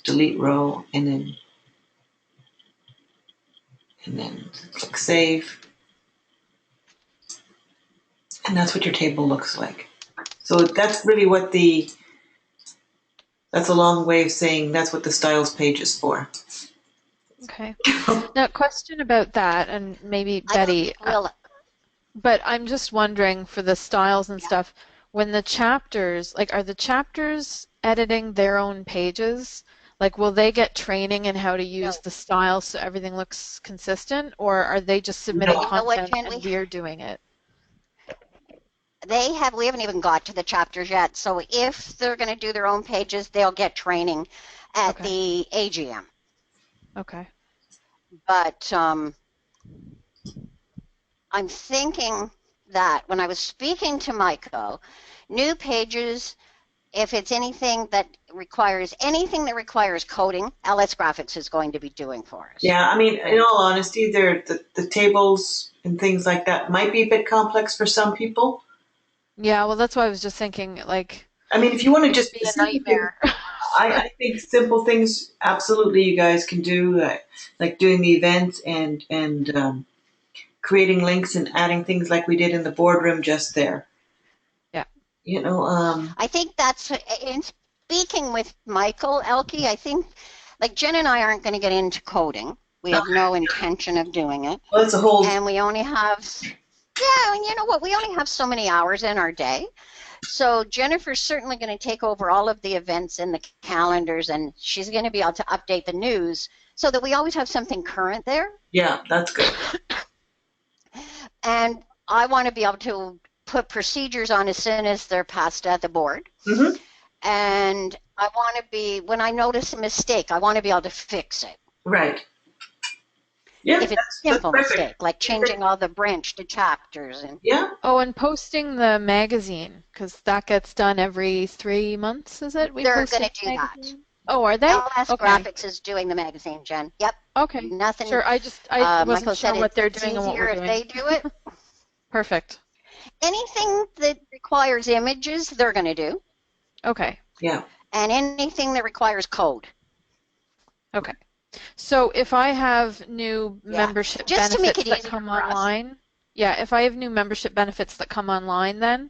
[SPEAKER 1] delete row, and then click save. And that's what your table looks like. So that's really that's a long way of saying that's what the styles page is for.
[SPEAKER 3] Okay. Now, question about that, and maybe
[SPEAKER 2] I don't
[SPEAKER 3] Betty,
[SPEAKER 2] think we'll,
[SPEAKER 3] but I'm just wondering for the styles and
[SPEAKER 2] yeah.
[SPEAKER 3] stuff, when the chapters, like, are the chapters editing their own pages? Like, will they get training in how to use
[SPEAKER 2] No,
[SPEAKER 3] the styles so everything looks consistent, or are they just submitting
[SPEAKER 1] No.
[SPEAKER 2] you know what,
[SPEAKER 3] content
[SPEAKER 2] Jen?
[SPEAKER 3] and we're doing it?
[SPEAKER 2] we haven't even got to the chapters yet. So if they're going to do their own pages, they'll get training at
[SPEAKER 3] Okay.
[SPEAKER 2] the AGM.
[SPEAKER 3] Okay.
[SPEAKER 2] But I'm thinking that when I was speaking to Michael, new pages, if it's anything that requires coding, LS Graphics is going to be doing for us.
[SPEAKER 1] Yeah, I mean, in
[SPEAKER 2] Right.
[SPEAKER 1] all honesty, the tables and things like that might be a bit complex for some people.
[SPEAKER 3] Yeah, well, that's why I was just thinking, like,
[SPEAKER 1] I mean, if you want to
[SPEAKER 3] it could
[SPEAKER 1] just
[SPEAKER 3] be
[SPEAKER 1] the
[SPEAKER 3] a
[SPEAKER 1] simple things,
[SPEAKER 3] nightmare.
[SPEAKER 1] I think simple things absolutely you guys can do, like doing the events and creating links and adding things like we did in the boardroom just there.
[SPEAKER 3] Yeah.
[SPEAKER 1] You know,
[SPEAKER 2] I think that's, in speaking with Michael Elke, I think, like Jen and I aren't going to get into coding. We have no intention of doing it.
[SPEAKER 1] well, it's a whole.
[SPEAKER 2] And we only have, yeah, and you know what? We only have so many hours in our day. So Jennifer's certainly going to take over all of the events and the calendars, and she's going to be able to update the news so that we always have something current there.
[SPEAKER 1] Yeah, that's good.
[SPEAKER 2] And I want to be able to put procedures on as soon as they're passed at the board.
[SPEAKER 1] Hmm.
[SPEAKER 2] And I want to be, when I notice a mistake, I want to be able to fix it.
[SPEAKER 1] Right. Yeah,
[SPEAKER 2] If it's a
[SPEAKER 1] that's
[SPEAKER 2] simple
[SPEAKER 1] perfect.
[SPEAKER 2] mistake, like changing all the branch to chapters. And
[SPEAKER 1] Yeah,
[SPEAKER 3] Oh, and posting the magazine, because that gets done every 3 months, is it? We
[SPEAKER 2] they're
[SPEAKER 3] post
[SPEAKER 2] going
[SPEAKER 3] a
[SPEAKER 2] to do that.
[SPEAKER 3] magazine? Oh, are they?
[SPEAKER 2] LS
[SPEAKER 3] Okay.
[SPEAKER 2] Graphics is doing the magazine, Jen. Yep.
[SPEAKER 3] Okay.
[SPEAKER 2] Nothing.
[SPEAKER 3] Sure. I wasn't
[SPEAKER 2] Michael
[SPEAKER 3] sure
[SPEAKER 2] said
[SPEAKER 3] what they're
[SPEAKER 2] it's
[SPEAKER 3] doing and what
[SPEAKER 2] easier
[SPEAKER 3] we're
[SPEAKER 2] if
[SPEAKER 3] doing.
[SPEAKER 2] they do it.
[SPEAKER 3] Perfect.
[SPEAKER 2] Anything that requires images, they're going to do.
[SPEAKER 3] Okay.
[SPEAKER 1] yeah.
[SPEAKER 2] And anything that requires code.
[SPEAKER 3] Okay. So if I have new
[SPEAKER 2] Yeah.
[SPEAKER 3] membership
[SPEAKER 2] Just to make
[SPEAKER 3] benefits
[SPEAKER 2] it
[SPEAKER 3] that
[SPEAKER 2] easier
[SPEAKER 3] come
[SPEAKER 2] for us.
[SPEAKER 3] online, yeah, if I have new membership benefits that come online, then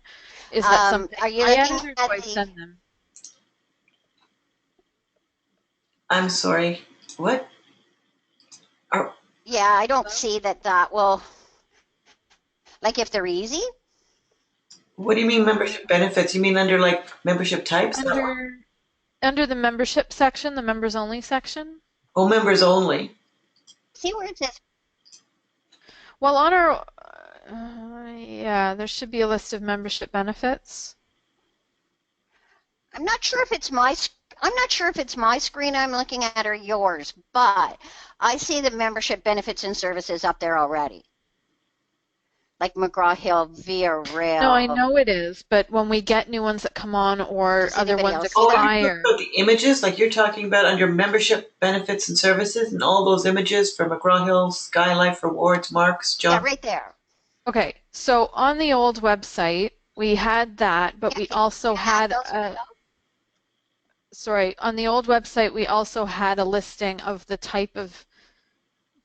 [SPEAKER 3] is that something
[SPEAKER 2] Are you
[SPEAKER 3] I
[SPEAKER 2] looking
[SPEAKER 3] edit or do
[SPEAKER 2] at
[SPEAKER 3] I
[SPEAKER 2] the,
[SPEAKER 3] send them?
[SPEAKER 1] I'm sorry. What? Are,
[SPEAKER 2] yeah, I don't see that will, like if they're easy.
[SPEAKER 1] what do you mean membership benefits? You mean under like membership types?
[SPEAKER 3] Under under the membership section, the members only section?
[SPEAKER 1] Oh, members only.
[SPEAKER 2] See where it says,
[SPEAKER 3] Well, on our yeah, there should be a list of membership benefits.
[SPEAKER 2] I'm not sure if it's my screen I'm looking at or yours, but I see the membership benefits and services up there already. Like McGraw-Hill, Via
[SPEAKER 3] No, I
[SPEAKER 2] Rail.
[SPEAKER 3] know it is, but when we get new ones that come on or
[SPEAKER 2] Does
[SPEAKER 3] other
[SPEAKER 2] anybody
[SPEAKER 3] ones
[SPEAKER 2] else see
[SPEAKER 1] Oh,
[SPEAKER 2] that?
[SPEAKER 1] you're talking
[SPEAKER 3] expire.
[SPEAKER 1] about the images, like you're talking about under membership benefits and services, and all those images for McGraw Hill, Skylife Rewards, Marks,
[SPEAKER 2] Yeah,
[SPEAKER 1] John.
[SPEAKER 2] right there.
[SPEAKER 3] Okay, so on the old website, we had that, but
[SPEAKER 2] Yeah,
[SPEAKER 3] we
[SPEAKER 2] can
[SPEAKER 3] also
[SPEAKER 2] you add
[SPEAKER 3] had
[SPEAKER 2] those
[SPEAKER 3] a, sorry, on the old website, we also had a listing of the type of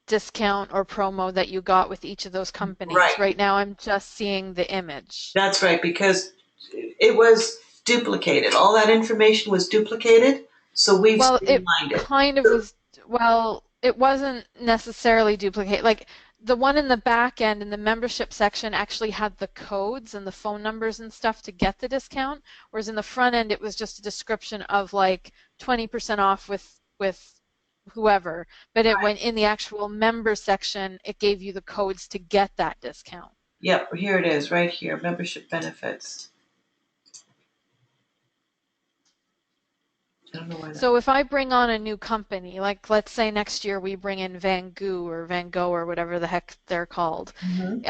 [SPEAKER 3] discount or promo that you got with each of those companies.
[SPEAKER 1] Right.
[SPEAKER 3] Right now, I'm just seeing the image.
[SPEAKER 1] That's right, because it was duplicated. All that information was duplicated, so we've
[SPEAKER 3] Well, it
[SPEAKER 1] streamlined it.
[SPEAKER 3] kind of was, well, it wasn't necessarily duplicate. Like the one in the back end in the membership section actually had the codes and the phone numbers and stuff to get the discount, whereas in the front end it was just a description of like 20% off with whoever. But it went in the actual member section, it gave you the codes to get that discount.
[SPEAKER 1] Yep, here it is, right here, membership benefits. I don't know why that.
[SPEAKER 3] So if I bring on a new company, like let's say next year we bring in Van Goo or Van Gogh or whatever the heck they're called,
[SPEAKER 1] Mhm.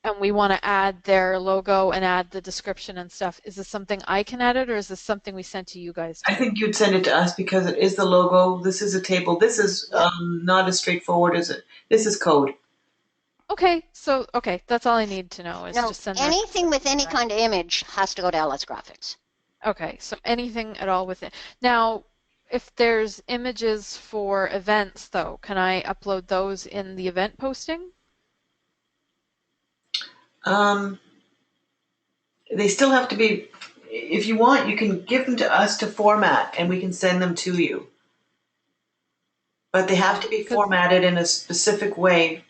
[SPEAKER 3] and we want to add their logo and add the description and stuff, is this something I can edit or is this something we send to you guys
[SPEAKER 1] I
[SPEAKER 3] too?
[SPEAKER 1] think you'd send it to us because it is the logo. This is a table. This is
[SPEAKER 2] yeah.
[SPEAKER 1] not as straightforward as it. This is code.
[SPEAKER 3] Okay, so okay, that's all I need to know is
[SPEAKER 2] No,
[SPEAKER 3] just send that.
[SPEAKER 2] anything with any kind of image has to go to LS Graphics.
[SPEAKER 3] Okay, so anything at all with it. Now, if there's images for events though, can I upload those in the event posting?
[SPEAKER 1] Um, they still have to be. If you want, you can give them to us to format, and we can send them to you. But they have to be
[SPEAKER 3] 'Cause
[SPEAKER 1] formatted in a specific way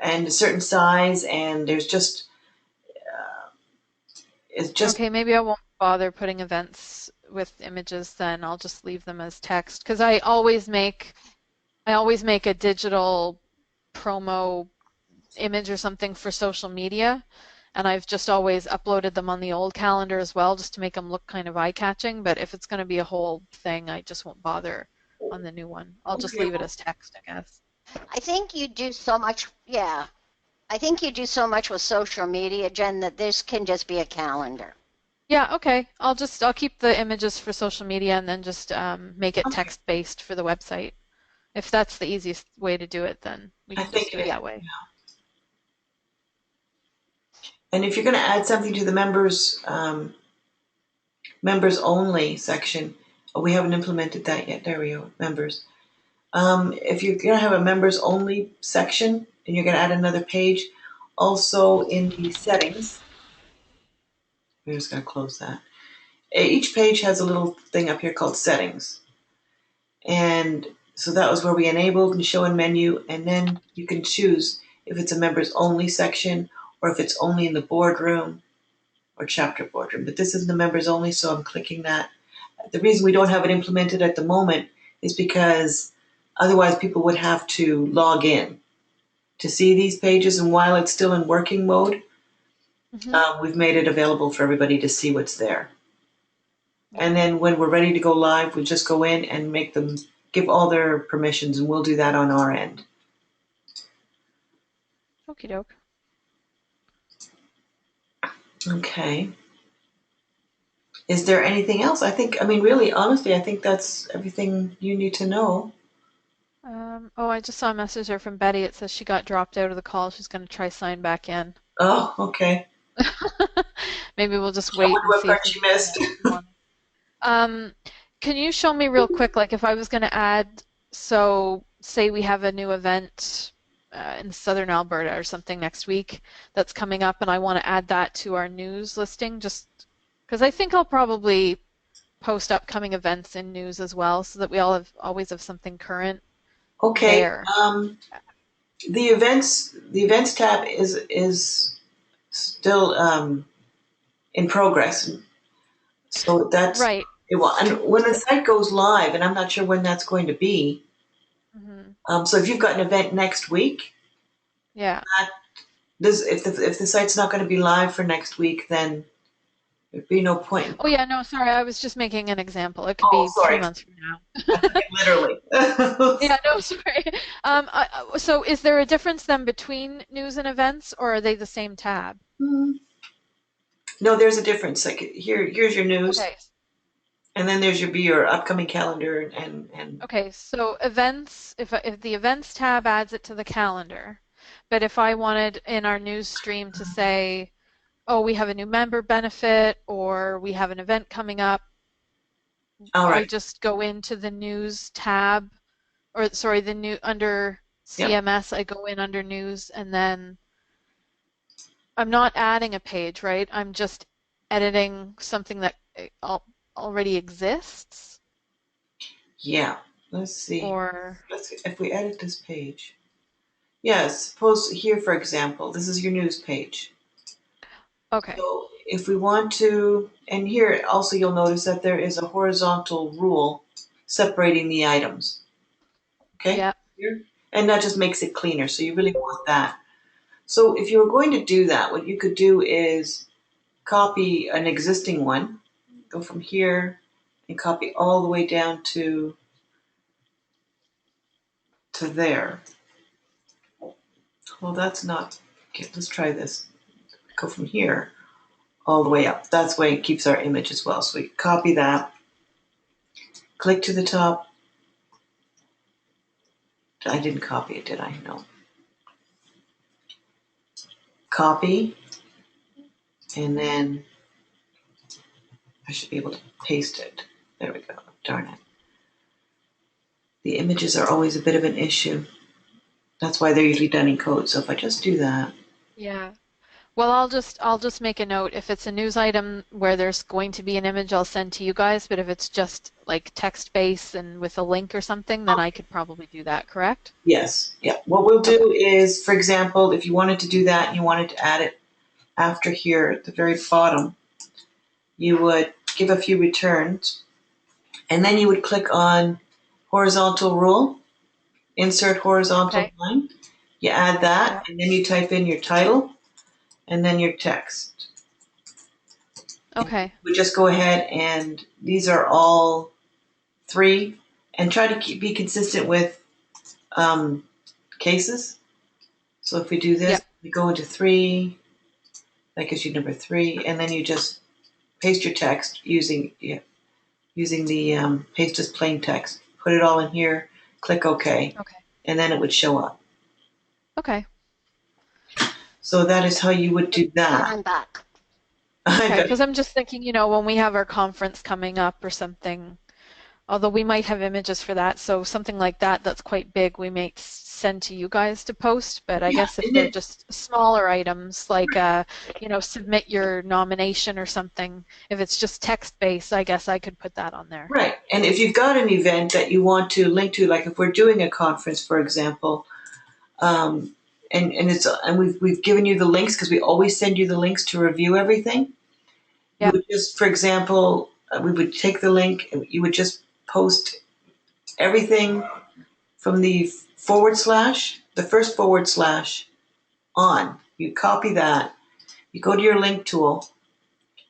[SPEAKER 1] and a certain size. And there's just it's just
[SPEAKER 3] okay, maybe I won't bother putting events with images then. I'll just leave them as text because I always make a digital promo image or something for social media, And I've just always uploaded them on the old calendar as well, just to make them look kind of eye-catching. But if it's going to be a whole thing, I just won't bother on the new one. I'll just
[SPEAKER 1] Okay.
[SPEAKER 3] leave it as text, I guess.
[SPEAKER 2] I think you do so much, yeah. I think you do so much with social media, Jen, that this can just be a calendar.
[SPEAKER 3] Yeah, okay. I'll keep the images for social media and then just make it
[SPEAKER 1] Okay.
[SPEAKER 3] text-based for the website. If that's the easiest way to do it, then we
[SPEAKER 1] I
[SPEAKER 3] can just
[SPEAKER 1] think
[SPEAKER 3] do
[SPEAKER 1] it
[SPEAKER 3] it
[SPEAKER 1] is.
[SPEAKER 3] that way.
[SPEAKER 1] And if you're going to add something to the members only section, oh, we haven't implemented that yet. There we go, members. If you're going to have a members only section and you're going to add another page, also in the settings, we're just going to close that. Each page has a little thing up here called settings. And so that was where we enabled and show in menu, and then you can choose if it's a members only section or if it's only in the boardroom or chapter boardroom. But this is the members only, so I'm clicking that. The reason we don't have it implemented at the moment is because otherwise people would have to log in to see these pages, and while it's still in working mode,
[SPEAKER 3] Hmm.
[SPEAKER 1] we've made it available for everybody to see what's there.
[SPEAKER 3] Yeah.
[SPEAKER 1] And then when we're ready to go live, we just go in and make them give all their permissions, and we'll do that on our end.
[SPEAKER 3] Okie doke.
[SPEAKER 1] Okay. Is there anything else? I mean, really, honestly, I think that's everything you need to know.
[SPEAKER 3] Oh, I just saw a message there from Betty. It says she got dropped out of the call. She's going to try sign back in.
[SPEAKER 1] Oh, okay.
[SPEAKER 3] Maybe we'll just
[SPEAKER 1] I
[SPEAKER 3] wait
[SPEAKER 1] wonder
[SPEAKER 3] and
[SPEAKER 1] what
[SPEAKER 3] see if
[SPEAKER 1] part
[SPEAKER 3] we
[SPEAKER 1] you
[SPEAKER 3] can
[SPEAKER 1] missed.
[SPEAKER 3] if we want. Um, can you show me real quick, like if I was going to add, so say we have a new event in Southern Alberta or something next week that's coming up, and I want to add that to our news listing, just because I think I'll probably post upcoming events in news as well, so that we all have always have something current
[SPEAKER 1] Okay.
[SPEAKER 3] there.
[SPEAKER 1] The events tab is still in progress. So that's
[SPEAKER 3] Right.
[SPEAKER 1] it. And when the site goes live, and I'm not sure when that's going to be.
[SPEAKER 3] Hmm.
[SPEAKER 1] So if you've got an event next week,
[SPEAKER 3] Yeah.
[SPEAKER 1] that if the site's not going to be live for next week, then there'd be no point.
[SPEAKER 3] Oh yeah, no, sorry, I was just making an example. It could
[SPEAKER 1] Oh,
[SPEAKER 3] be three
[SPEAKER 1] sorry,
[SPEAKER 3] months from now.
[SPEAKER 1] literally.
[SPEAKER 3] Yeah, no, sorry. So is there a difference then between news and events, or are they the same tab?
[SPEAKER 1] No, there's a difference. Like here's your news,
[SPEAKER 3] Okay.
[SPEAKER 1] and then there's your upcoming calendar, and
[SPEAKER 3] Okay, so events, if the events tab adds it to the calendar, but if I wanted in our news stream to say, oh, we have a new member benefit or we have an event coming up,
[SPEAKER 1] all
[SPEAKER 3] I
[SPEAKER 1] right,
[SPEAKER 3] just go into the news tab, or sorry, the new under
[SPEAKER 1] yep,
[SPEAKER 3] CMS, I go in under news and then I'm not adding a page, right? I'm just editing something that already exists,
[SPEAKER 1] yeah. Let's see.
[SPEAKER 3] or
[SPEAKER 1] If we edit this page. Yes, suppose here, for example, this is your news page.
[SPEAKER 3] okay.
[SPEAKER 1] So if we want to, and here also you'll notice that there is a horizontal rule separating the items. Okay?
[SPEAKER 3] Yeah.
[SPEAKER 1] Here. And that just makes it cleaner. So you really want that. So if you were going to do that, what you could do is copy an existing one, go from here and copy all the way down to there. Well, that's not, okay, let's try this. Go from here all the way up. That's why it keeps our image as well. So we copy that, click to the top. I didn't copy it, did I? No. Copy, and then I should be able to paste it. There we go. Darn it. The images are always a bit of an issue. That's why they're usually done in code. So if I just do that,
[SPEAKER 3] Yeah. Well, I'll just make a note. If it's a news item where there's going to be an image, I'll send to you guys. But if it's just like text-based and with a link or something, then I could probably do that, correct?
[SPEAKER 1] yes, yeah. What we'll
[SPEAKER 3] Okay.
[SPEAKER 1] do is, for example, if you wanted to do that and you wanted to add it after here at the very bottom, you would give a few returns, and then you would click on horizontal rule, insert horizontal
[SPEAKER 3] Okay.
[SPEAKER 1] line. You add that,
[SPEAKER 3] Yeah.
[SPEAKER 1] and then you type in your title, and then your text.
[SPEAKER 3] Okay.
[SPEAKER 1] We just go ahead and these are all 3 and try to be consistent with cases. So if we do this,
[SPEAKER 3] Yep.
[SPEAKER 1] we go into 3, that gives you number 3, and then you just paste your text using the paste as plain text. Put it all in here, click OK,
[SPEAKER 3] Okay.
[SPEAKER 1] and then it would show up.
[SPEAKER 3] Okay.
[SPEAKER 1] So that is how you would do
[SPEAKER 2] And
[SPEAKER 1] that.
[SPEAKER 2] I'm back.
[SPEAKER 3] Okay. Because I'm just thinking, when we have our conference coming up or something, although we might have images for that, so something like that that's quite big, we might send to you guys to post. But I
[SPEAKER 1] Yeah,
[SPEAKER 3] guess if they're just smaller items, like submit your nomination or something, if it's just text-based, I guess I could put that on there.
[SPEAKER 1] right. And if you've got an event that you want to link to, like if we're doing a conference, for example, um, and we've given you the links because we always send you the links to review everything. You
[SPEAKER 3] Yep.
[SPEAKER 1] would just, for example, we would take the link and you would just post everything from the the first forward slash on. You copy that, you go to your link tool,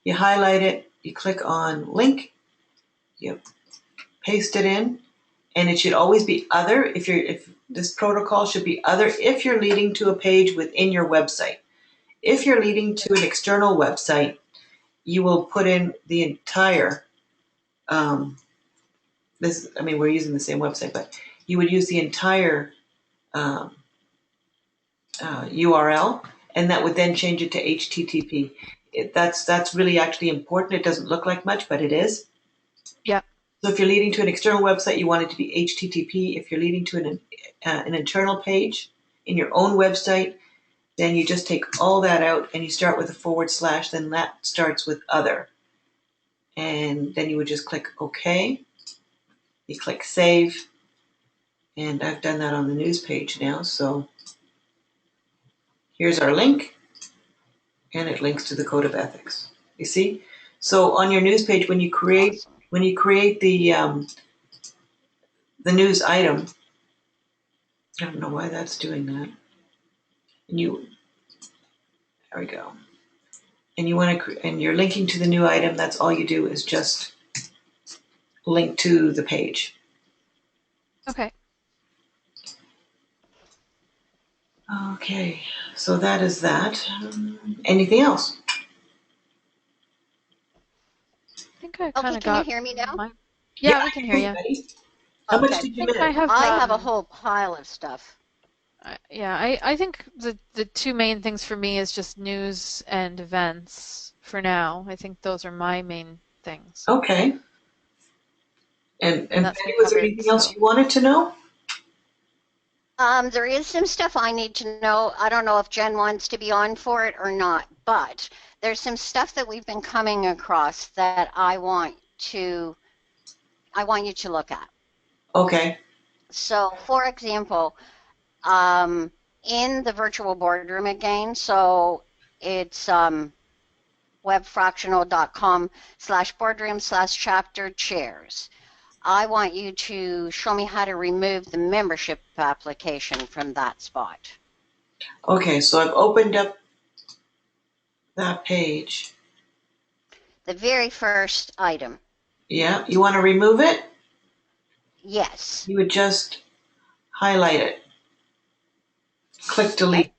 [SPEAKER 1] you highlight it, you click on link, you paste it in, and it should always be other. If this protocol should be other if you're leading to a page within your website. If you're leading to an external website, you will put in the entire we're using the same website, but you would use the entire um, URL, and that would then change it to HTTP. That's really actually important. It doesn't look like much, but it is.
[SPEAKER 3] Yep.
[SPEAKER 1] So if you're leading to an external website, you want it to be HTTP. If you're leading to an internal page in your own website, then you just take all that out and you start with a forward slash. Then that starts with other, and then you would just click OK. You click Save, and I've done that on the news page now. So here's our link, and it links to the Code of Ethics. You see? So on your news page, when you create
[SPEAKER 2] Awesome.
[SPEAKER 1] the news item, I don't know why that's doing that. And there we go. And you want to, and you're linking to the new item. That's all you do is just link to the page.
[SPEAKER 3] Okay.
[SPEAKER 1] Okay, so that is that. Anything else?
[SPEAKER 3] I think I kind
[SPEAKER 2] Okay,
[SPEAKER 3] of
[SPEAKER 2] can you
[SPEAKER 3] got
[SPEAKER 2] hear me now?
[SPEAKER 3] my.
[SPEAKER 1] Yeah,
[SPEAKER 3] Yeah, we
[SPEAKER 1] I
[SPEAKER 3] can
[SPEAKER 1] can
[SPEAKER 3] hear
[SPEAKER 1] hear you,
[SPEAKER 3] you.
[SPEAKER 1] buddy. How much
[SPEAKER 2] Okay.
[SPEAKER 1] did
[SPEAKER 3] I
[SPEAKER 1] you
[SPEAKER 3] think I
[SPEAKER 1] miss?
[SPEAKER 3] have.
[SPEAKER 2] I have a whole pile of stuff.
[SPEAKER 3] Yeah, I think the two main things for me is just news and events for now. I think those are my main things,
[SPEAKER 1] Okay. And
[SPEAKER 3] and that's
[SPEAKER 1] Penny,
[SPEAKER 3] been
[SPEAKER 1] was there
[SPEAKER 3] covered.
[SPEAKER 1] anything else
[SPEAKER 3] So
[SPEAKER 1] you wanted to know?
[SPEAKER 2] There is some stuff I need to know. I don't know if Jen wants to be on for it or not, but there's some stuff that we've been coming across that I want you to look at.
[SPEAKER 1] Okay.
[SPEAKER 2] So, for example, um, in the virtual boardroom again, so it's webfractional.com/boardroom/chapter chairs. I want you to show me how to remove the membership application from that spot.
[SPEAKER 1] Okay, so I've opened up that page.
[SPEAKER 2] The very first item.
[SPEAKER 1] Yeah, you want to remove it?
[SPEAKER 2] Yes.
[SPEAKER 1] You would just highlight it. Click
[SPEAKER 2] Okay.
[SPEAKER 1] delete.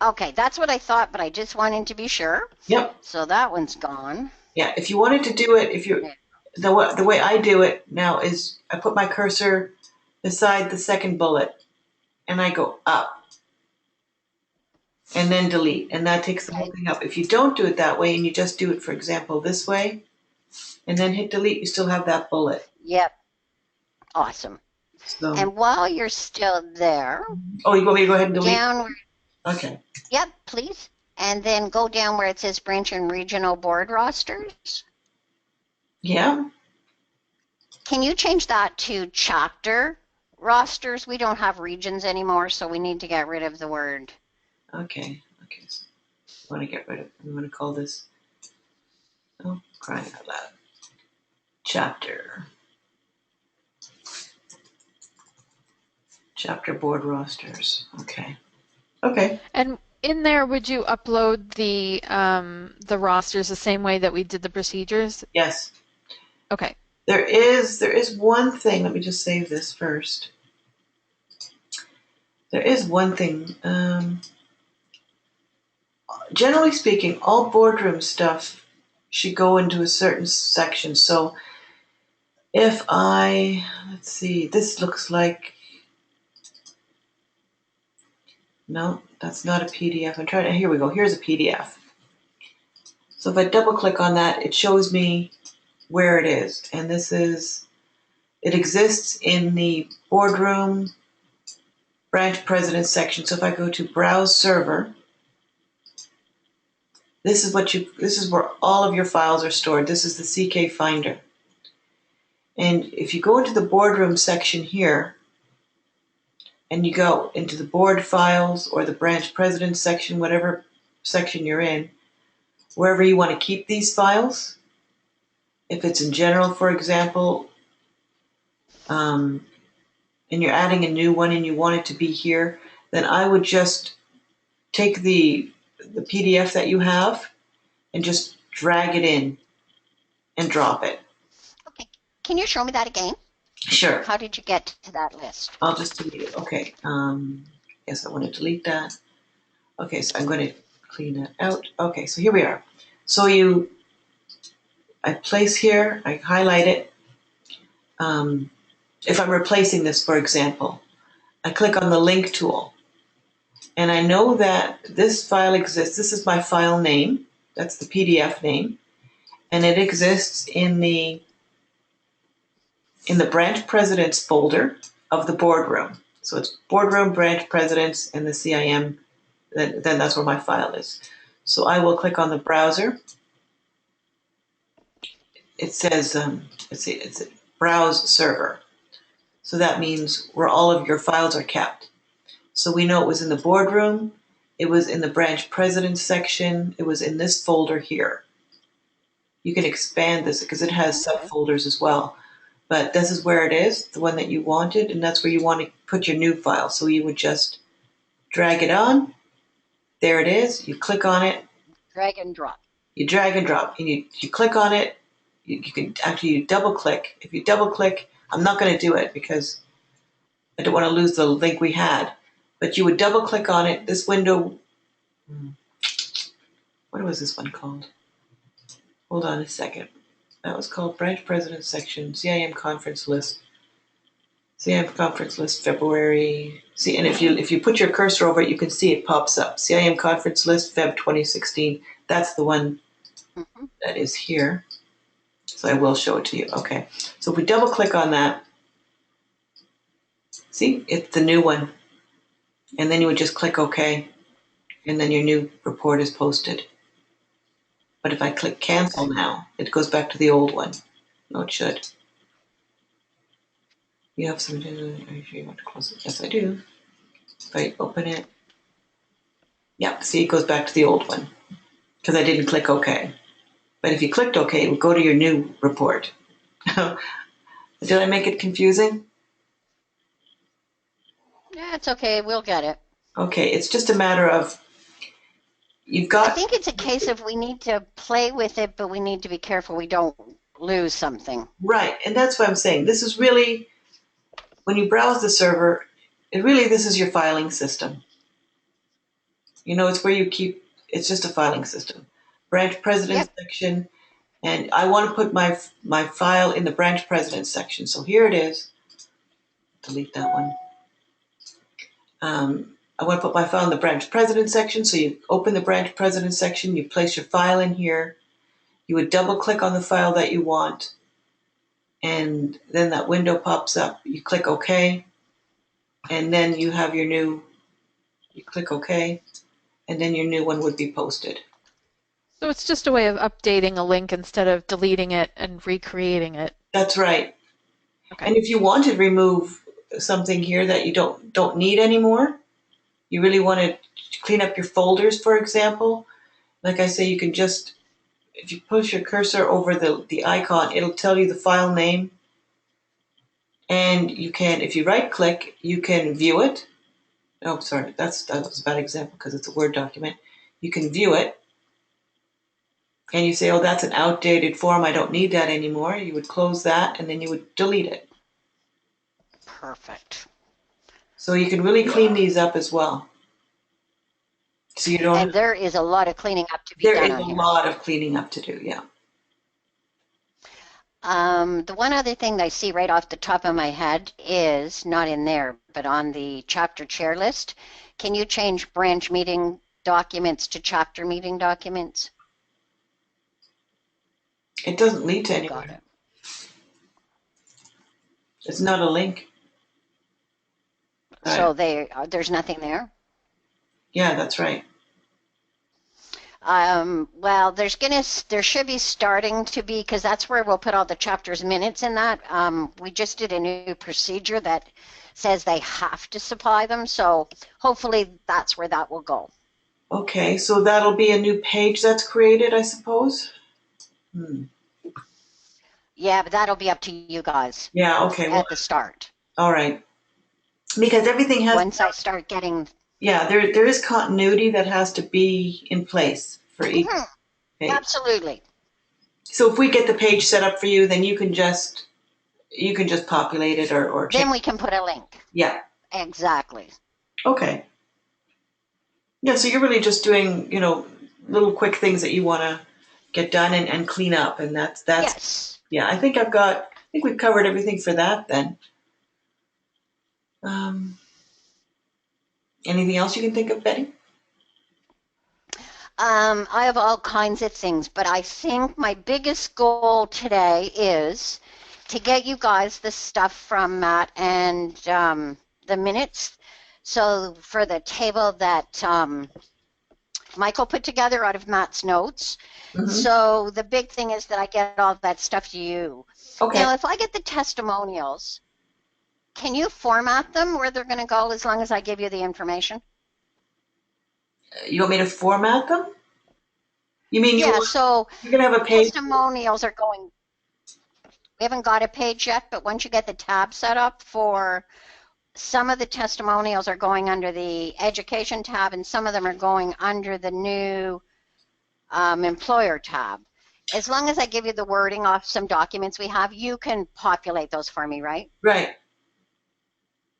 [SPEAKER 2] Okay, that's what I thought, but I just wanted to be sure.
[SPEAKER 1] Yep.
[SPEAKER 2] So that one's gone.
[SPEAKER 1] Yeah, if you wanted to do it, if you're
[SPEAKER 2] Yeah.
[SPEAKER 1] the way I do it now is I put my cursor beside the second bullet and I go up and then delete, and that takes the whole
[SPEAKER 2] Okay.
[SPEAKER 1] thing up. If you don't do it that way and you just do it, for example, this way, and then hit delete, you still have that bullet.
[SPEAKER 2] Yep. Awesome.
[SPEAKER 1] So,
[SPEAKER 2] And while you're still there,
[SPEAKER 1] oh, you want me to go ahead and delete?
[SPEAKER 2] down where,
[SPEAKER 1] Okay.
[SPEAKER 2] yep, please. And then go down where it says branch and regional board rosters.
[SPEAKER 1] Yeah.
[SPEAKER 2] Can you change that to chapter rosters? We don't have regions anymore, so we need to get rid of the word.
[SPEAKER 1] Okay. Okay. So I want to get rid of. We want to call this. Oh, crying out loud. Chapter. Chapter board rosters. Okay. Okay.
[SPEAKER 3] and In there, would you upload the rosters the same way that we did the procedures?
[SPEAKER 1] Yes.
[SPEAKER 3] Okay.
[SPEAKER 1] There is one thing. Let me just save this first. There is one thing. Generally speaking, all boardroom stuff should go into a certain section. So if let's see, this looks like, no, that's not a PDF. I'm trying to, here we go. Here's a PDF. So if I double click on that, it shows me where it is. And it exists in the boardroom branch president section. So if I go to browse server, this is where all of your files are stored. This is the CK Finder. And if you go into the boardroom section here, and you go into the board files or the branch president section, whatever section you're in, wherever you want to keep these files, if it's in general, for example, and you're adding a new one and you want it to be here, then I would just take the PDF that you have and just drag it in and drop it.
[SPEAKER 2] Okay. Can you show me that again?
[SPEAKER 1] Sure.
[SPEAKER 2] How did you get to that list?
[SPEAKER 1] I'll just delete it. Okay. Yes, I want to delete that. Okay, so I'm going to clean that out. Okay, so here we are. So I place here, I highlight it. If I'm replacing this, for example, I click on the link tool. And I know that this file exists. This is my file name. That's the PDF name. And it exists in the branch presidents folder of the boardroom. So it's boardroom, branch presidents, and the CIM. Then that's where my file is. So I will click on the browser. It says, it's a browse server. So that means where all of your files are kept. So we know it was in the boardroom, it was in the branch president section, it was in this folder here. You can expand this because it has subfolders as well. But this is where it is, the one that you wanted, and that's where you want to put your new file. So you would just drag it on. There it is. You click on it.
[SPEAKER 2] Drag and drop.
[SPEAKER 1] You drag and drop. And you click on it. You can actually double click. If you double click, I'm not going to do it because I don't want to lose the link we had. But you would double click on it. This window, what was this one called? Hold on a second. That was called Branch President Section, CIM Conference List. CIM Conference List, February. See, and if you put your cursor over it, you can see it pops up. CIM Conference List, Feb 2016. That's the one that is here. So I will show it to you. Okay. So if we double click on that, see, it's the new one. And then you would just click OK. And then your new report is posted. But if I click cancel now, it goes back to the old one. No, it should. You have some, are you sure you want to close it? Yes, I do. If I open it, yeah, see, it goes back to the old one because I didn't click OK. But if you clicked OK, it would go to your new report. Did I make it confusing?
[SPEAKER 2] Yeah, it's okay. We'll get it.
[SPEAKER 1] Okay, it's just a matter of
[SPEAKER 2] I think it's a case of we need to play with it, but we need to be careful we don't lose something.
[SPEAKER 1] Right, and that's what I'm saying. This is really, when you browse the server, this is your filing system. It's where you keep, it's just a filing system. Branch president section, and I want to put my file in the branch president section. So here it is. Delete that one. I want to put my file in the branch president section. So you open the branch president section, you place your file in here. You would double click on the file that you want. And then that window pops up. You click OK. And then you have you click OK. And then your new one would be posted.
[SPEAKER 3] So it's just a way of updating a link instead of deleting it and recreating it.
[SPEAKER 1] That's right.
[SPEAKER 3] Okay.
[SPEAKER 1] And if you want to remove something here that you don't need anymore, you really want to clean up your folders, for example, like I say, you can just, if you push your cursor over the icon, it'll tell you the file name. And you can, if you right click, you can view it. Oh, sorry, that was a bad example because it's a Word document. You can view it, and you say, oh, that's an outdated form. I don't need that anymore. You would close that, and then you would delete it.
[SPEAKER 2] Perfect.
[SPEAKER 1] So you can really clean these up as well. So you don't.
[SPEAKER 2] And there is a lot of cleaning up to be
[SPEAKER 1] There
[SPEAKER 2] done
[SPEAKER 1] is a
[SPEAKER 2] on here.
[SPEAKER 1] lot of cleaning up to do. Yeah.
[SPEAKER 2] The one other thing that I see right off the top of my head is not in there, but on the chapter chair list. Can you change branch meeting documents to chapter meeting documents?
[SPEAKER 1] It doesn't lead to
[SPEAKER 2] You got
[SPEAKER 1] anywhere.
[SPEAKER 2] it.
[SPEAKER 1] It's not a link.
[SPEAKER 2] So there's nothing there.
[SPEAKER 1] Yeah, that's right.
[SPEAKER 2] Well, there should be starting to be, because that's where we'll put all the chapters minutes in that. We just did a new procedure that says they have to supply them, so hopefully that's where that will go.
[SPEAKER 1] Okay, so that'll be a new page that's created, I suppose.
[SPEAKER 2] Yeah, but that'll be up to you guys
[SPEAKER 1] Yeah. Okay. Well,
[SPEAKER 2] at the start.
[SPEAKER 1] all right. Because everything has.
[SPEAKER 2] Once I start getting,
[SPEAKER 1] Yeah, there is continuity that has to be in place for each
[SPEAKER 2] Mhm,
[SPEAKER 1] page.
[SPEAKER 2] absolutely.
[SPEAKER 1] So if we get the page set up for you, then you can just populate it or change.
[SPEAKER 2] Then we can put a link.
[SPEAKER 1] Yeah.
[SPEAKER 2] Exactly.
[SPEAKER 1] Okay. Yeah. So you're really just doing little quick things that you want to get done and clean up, and that's
[SPEAKER 2] Yes.
[SPEAKER 1] yeah. I think we've covered everything for that then. Anything else you can think of, Betty?
[SPEAKER 2] I have all kinds of things, but I think my biggest goal today is to get you guys the stuff from Matt and the minutes. So for the table that Michael put together out of Matt's notes.
[SPEAKER 1] Mm-hmm.
[SPEAKER 2] So the big thing is that I get all that stuff to you.
[SPEAKER 1] Okay.
[SPEAKER 2] Now, if I get the testimonials, can you format them where they're going to go as long as I give you the information?
[SPEAKER 1] You want me to format them? You mean
[SPEAKER 2] so
[SPEAKER 1] you're going to have a page?
[SPEAKER 2] Testimonials are going, we haven't got a page yet, but once you get the tab set up for, some of the testimonials are going under the education tab and some of them are going under the new employer tab. As long as I give you the wording off some documents we have, you can populate those for me, right?
[SPEAKER 1] Right.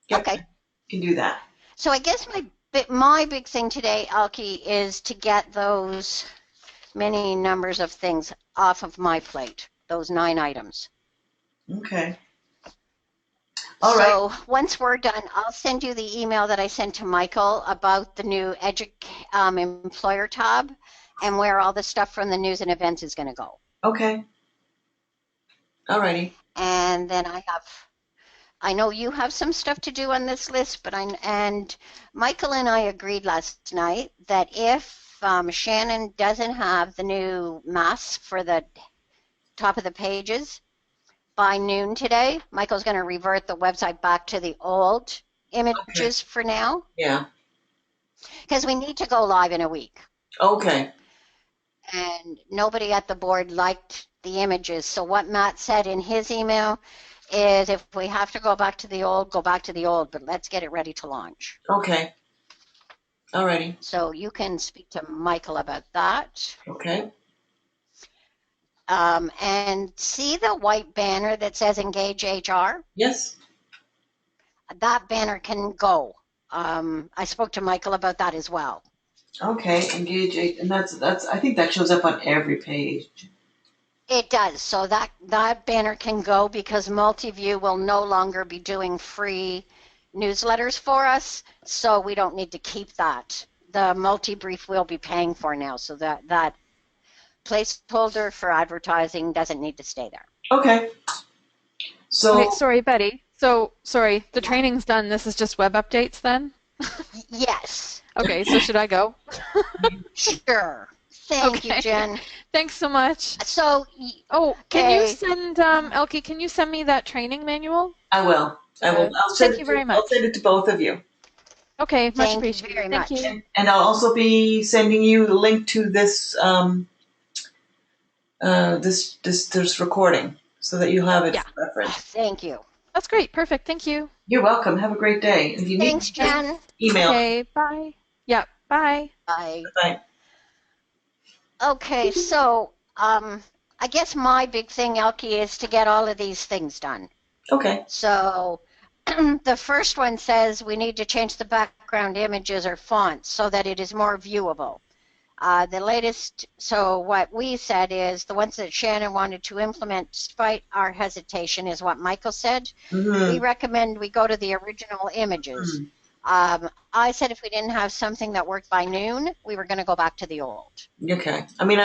[SPEAKER 1] Yep.
[SPEAKER 2] Okay.
[SPEAKER 1] You can do that.
[SPEAKER 2] So I guess my big thing today, Elke, is to get those many numbers of things off of my plate, those 9 items.
[SPEAKER 1] Okay. All right.
[SPEAKER 2] So once we're done, I'll send you the email that I sent to Michael about the new employer tab and where all the stuff from the news and events is going to go.
[SPEAKER 1] Okay. All righty.
[SPEAKER 2] And then I know you have some stuff to do on this list, but and Michael and I agreed last night that if Shannon doesn't have the new masks for the top of the pages by noon today, Michael's going to revert the website back to the old images for now.
[SPEAKER 1] Yeah.
[SPEAKER 2] Because we need to go live in a week.
[SPEAKER 1] Okay.
[SPEAKER 2] And nobody at the board liked the images. So what Matt said in his email is if we have to go back to the old, go back to the old, but let's get it ready to launch.
[SPEAKER 1] Okay. All righty.
[SPEAKER 2] So you can speak to Michael about that.
[SPEAKER 1] Okay.
[SPEAKER 2] And see the white banner that says Engage HR?
[SPEAKER 1] Yes.
[SPEAKER 2] That banner can go. I spoke to Michael about that as well.
[SPEAKER 1] Okay, engage, and that's I think that shows up on every page.
[SPEAKER 2] It does. So that banner can go because Multiview will no longer be doing free newsletters for us, so we don't need to keep that. The multi-brief we'll be paying for now, so that placeholder for advertising doesn't need to stay there.
[SPEAKER 1] Okay. So
[SPEAKER 3] Wait, sorry, Betty. So, sorry, the training's done. This is just web updates then?
[SPEAKER 2] Yes.
[SPEAKER 3] Okay, so should I go?
[SPEAKER 2] Sure. Thank you, Jen.
[SPEAKER 3] Thanks so much.
[SPEAKER 2] So,
[SPEAKER 3] can you send, Elke, can you send me that training manual?
[SPEAKER 1] I will. I'll send
[SPEAKER 3] Thank you very much.
[SPEAKER 1] I'll send it to both of you.
[SPEAKER 3] Okay, much
[SPEAKER 2] Thank you
[SPEAKER 3] appreciated.
[SPEAKER 2] very
[SPEAKER 3] Thank
[SPEAKER 2] much.
[SPEAKER 3] you.
[SPEAKER 1] And I'll also be sending you the link to this this recording so that you have it for reference.
[SPEAKER 2] Thank you.
[SPEAKER 3] That's great. Perfect. Thank you.
[SPEAKER 1] You're welcome. Have a great day. If you need
[SPEAKER 2] Thanks,
[SPEAKER 1] anything,
[SPEAKER 2] Jen.
[SPEAKER 1] email me.
[SPEAKER 3] Okay, bye. Yeah, bye.
[SPEAKER 2] Bye.
[SPEAKER 1] Bye.
[SPEAKER 2] Okay, so I guess my big thing, Elkie, is to get all of these things done.
[SPEAKER 1] Okay.
[SPEAKER 2] So the first one says we need to change the background images or fonts so that it is more viewable. The latest, so what we said is the ones that Shannon wanted to implement despite our hesitation is what Michael said. We
[SPEAKER 1] Mm-hmm.
[SPEAKER 2] recommend we go to the original images. I said if we didn't have something that worked by noon, we were going to go back to the old.
[SPEAKER 1] Okay. I mean,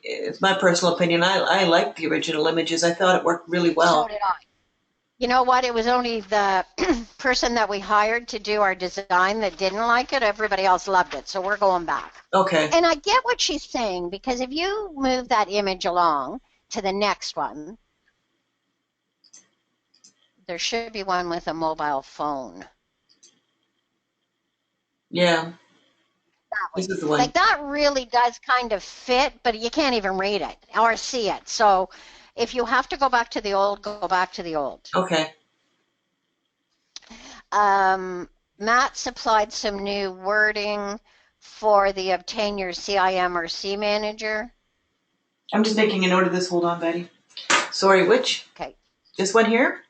[SPEAKER 1] it's my personal opinion. I like the original images. I thought it worked really
[SPEAKER 2] So
[SPEAKER 1] well.
[SPEAKER 2] did I. You know what? It was only the person that we hired to do our design that didn't like it. Everybody else loved it. So we're going back.
[SPEAKER 1] Okay.
[SPEAKER 2] And I get what she's saying, because if you move that image along to the next one, there should be one with a mobile phone.
[SPEAKER 1] Yeah.
[SPEAKER 2] That one.
[SPEAKER 1] This is the one.
[SPEAKER 2] Like that really does kind of fit, but you can't even read it or see it. So if you have to go back to the old, go back to the old.
[SPEAKER 1] Okay.
[SPEAKER 2] Matt supplied some new wording for the obtain your CIM or C manager.
[SPEAKER 1] I'm just making a note of this. Hold on, Betty. Sorry, which?
[SPEAKER 2] Okay.
[SPEAKER 1] This one here?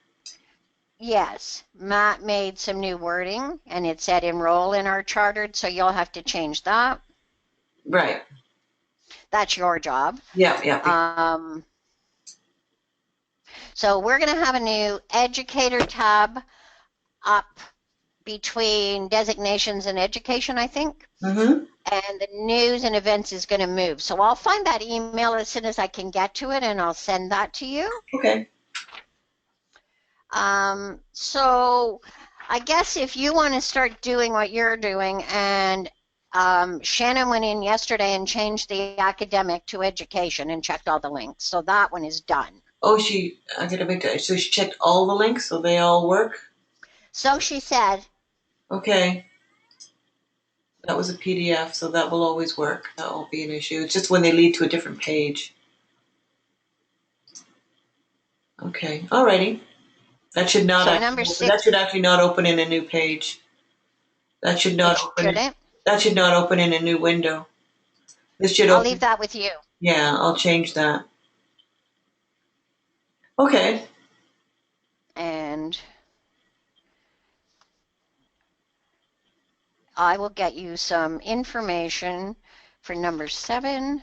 [SPEAKER 2] Yes, Matt made some new wording and it said enroll in our chartered, so you'll have to change that.
[SPEAKER 1] Right.
[SPEAKER 2] That's your job.
[SPEAKER 1] Yeah, yeah.
[SPEAKER 2] So we're going to have a new educator tab up between designations and education, I think.
[SPEAKER 1] Mm-hmm.
[SPEAKER 2] And the news and events is going to move. So I'll find that email as soon as I can get to it, and I'll send that to you.
[SPEAKER 1] Okay.
[SPEAKER 2] So I guess if you want to start doing what you're doing, and Shannon went in yesterday and changed the academic to education and checked all the links. So that one is done.
[SPEAKER 1] Oh, I gotta make that. So she checked all the links, so they all work?
[SPEAKER 2] So she said.
[SPEAKER 1] Okay. That was a PDF, so that will always work. That won't be an issue. It's just when they lead to a different page. Okay. Alrighty. That should not
[SPEAKER 2] So number
[SPEAKER 1] actually open. That
[SPEAKER 2] 6,
[SPEAKER 1] should actually not open in a new page. That should
[SPEAKER 2] it
[SPEAKER 1] not open.
[SPEAKER 2] shouldn't.
[SPEAKER 1] That should not open in a new window. This should
[SPEAKER 2] I'll leave
[SPEAKER 1] open.
[SPEAKER 2] that with you.
[SPEAKER 1] Yeah, I'll change that. Okay.
[SPEAKER 2] And I will get you some information for number 7.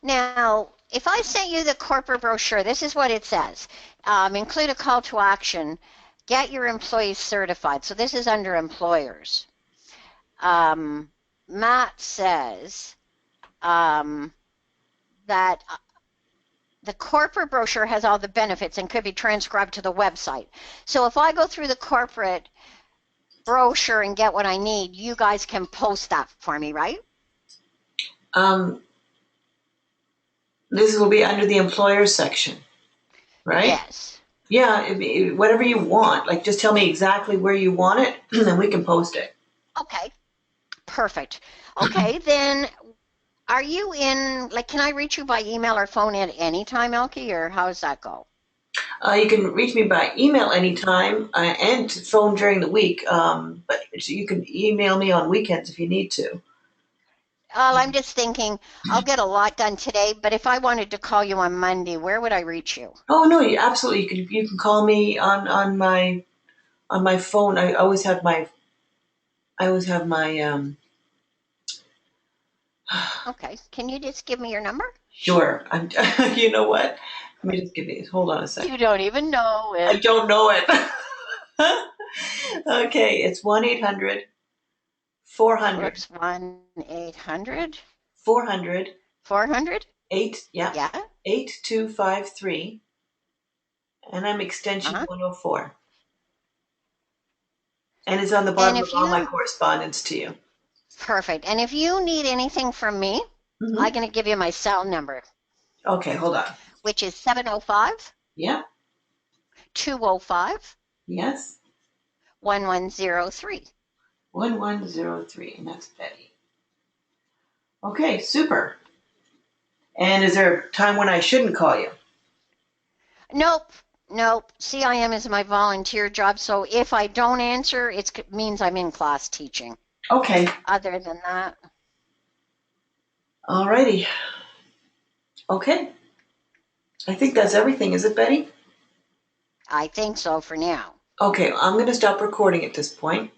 [SPEAKER 2] Now, if I sent you the corporate brochure, this is what it says. Include a call to action. Get your employees certified. So this is under employers. Matt says that the corporate brochure has all the benefits and could be transcribed to the website. So if I go through the corporate brochure and get what I need, you guys can post that for me, right?
[SPEAKER 1] This will be under the employers section, right?
[SPEAKER 2] Yes.
[SPEAKER 1] Yeah, whatever you want. Like, just tell me exactly where you want it, and we can post it.
[SPEAKER 2] Okay. Perfect. Okay, then are you in, like, can I reach you by email or phone at any time, Elkie, or how does that go?
[SPEAKER 1] You can reach me by email anytime and phone during the week, but you can email me on weekends if you need to.
[SPEAKER 2] Well, I'm just thinking I'll get a lot done today, but if I wanted to call you on Monday, where would I reach you?
[SPEAKER 1] Oh no, you absolutely you can call me on my phone. I always have my
[SPEAKER 2] Okay, can you just give me your number?
[SPEAKER 1] sure. I'm you know what? Let me just give you hold on a second.
[SPEAKER 2] You don't even know
[SPEAKER 1] I
[SPEAKER 2] it.
[SPEAKER 1] don't know it. Okay, it's 1-800 400
[SPEAKER 2] Whoops, 1-800
[SPEAKER 1] 400
[SPEAKER 2] 400?
[SPEAKER 1] 8 yeah
[SPEAKER 2] Yeah?
[SPEAKER 1] 8253, and I'm extension
[SPEAKER 2] Uh-huh.
[SPEAKER 1] 104. And it's on the
[SPEAKER 2] And
[SPEAKER 1] bottom of
[SPEAKER 2] if
[SPEAKER 1] all my
[SPEAKER 2] you,
[SPEAKER 1] correspondence to you.
[SPEAKER 2] perfect. And if you need anything from me, I'm
[SPEAKER 1] Hmm.
[SPEAKER 2] going to give you my cell number,
[SPEAKER 1] Okay, hold on.
[SPEAKER 2] which is 705
[SPEAKER 1] Yeah,
[SPEAKER 2] 205
[SPEAKER 1] yes,
[SPEAKER 2] 1103.
[SPEAKER 1] 1103, and that's Betty. Okay, super. And is there a time when I shouldn't call you?
[SPEAKER 2] Nope, nope. CIM is my volunteer job, so if I don't answer, it means I'm in class teaching.
[SPEAKER 1] Okay,
[SPEAKER 2] Other than that,
[SPEAKER 1] alrighty. Okay, I think that's everything, is it, Betty?
[SPEAKER 2] I think so for now.
[SPEAKER 1] Okay, I'm going to stop recording at this point.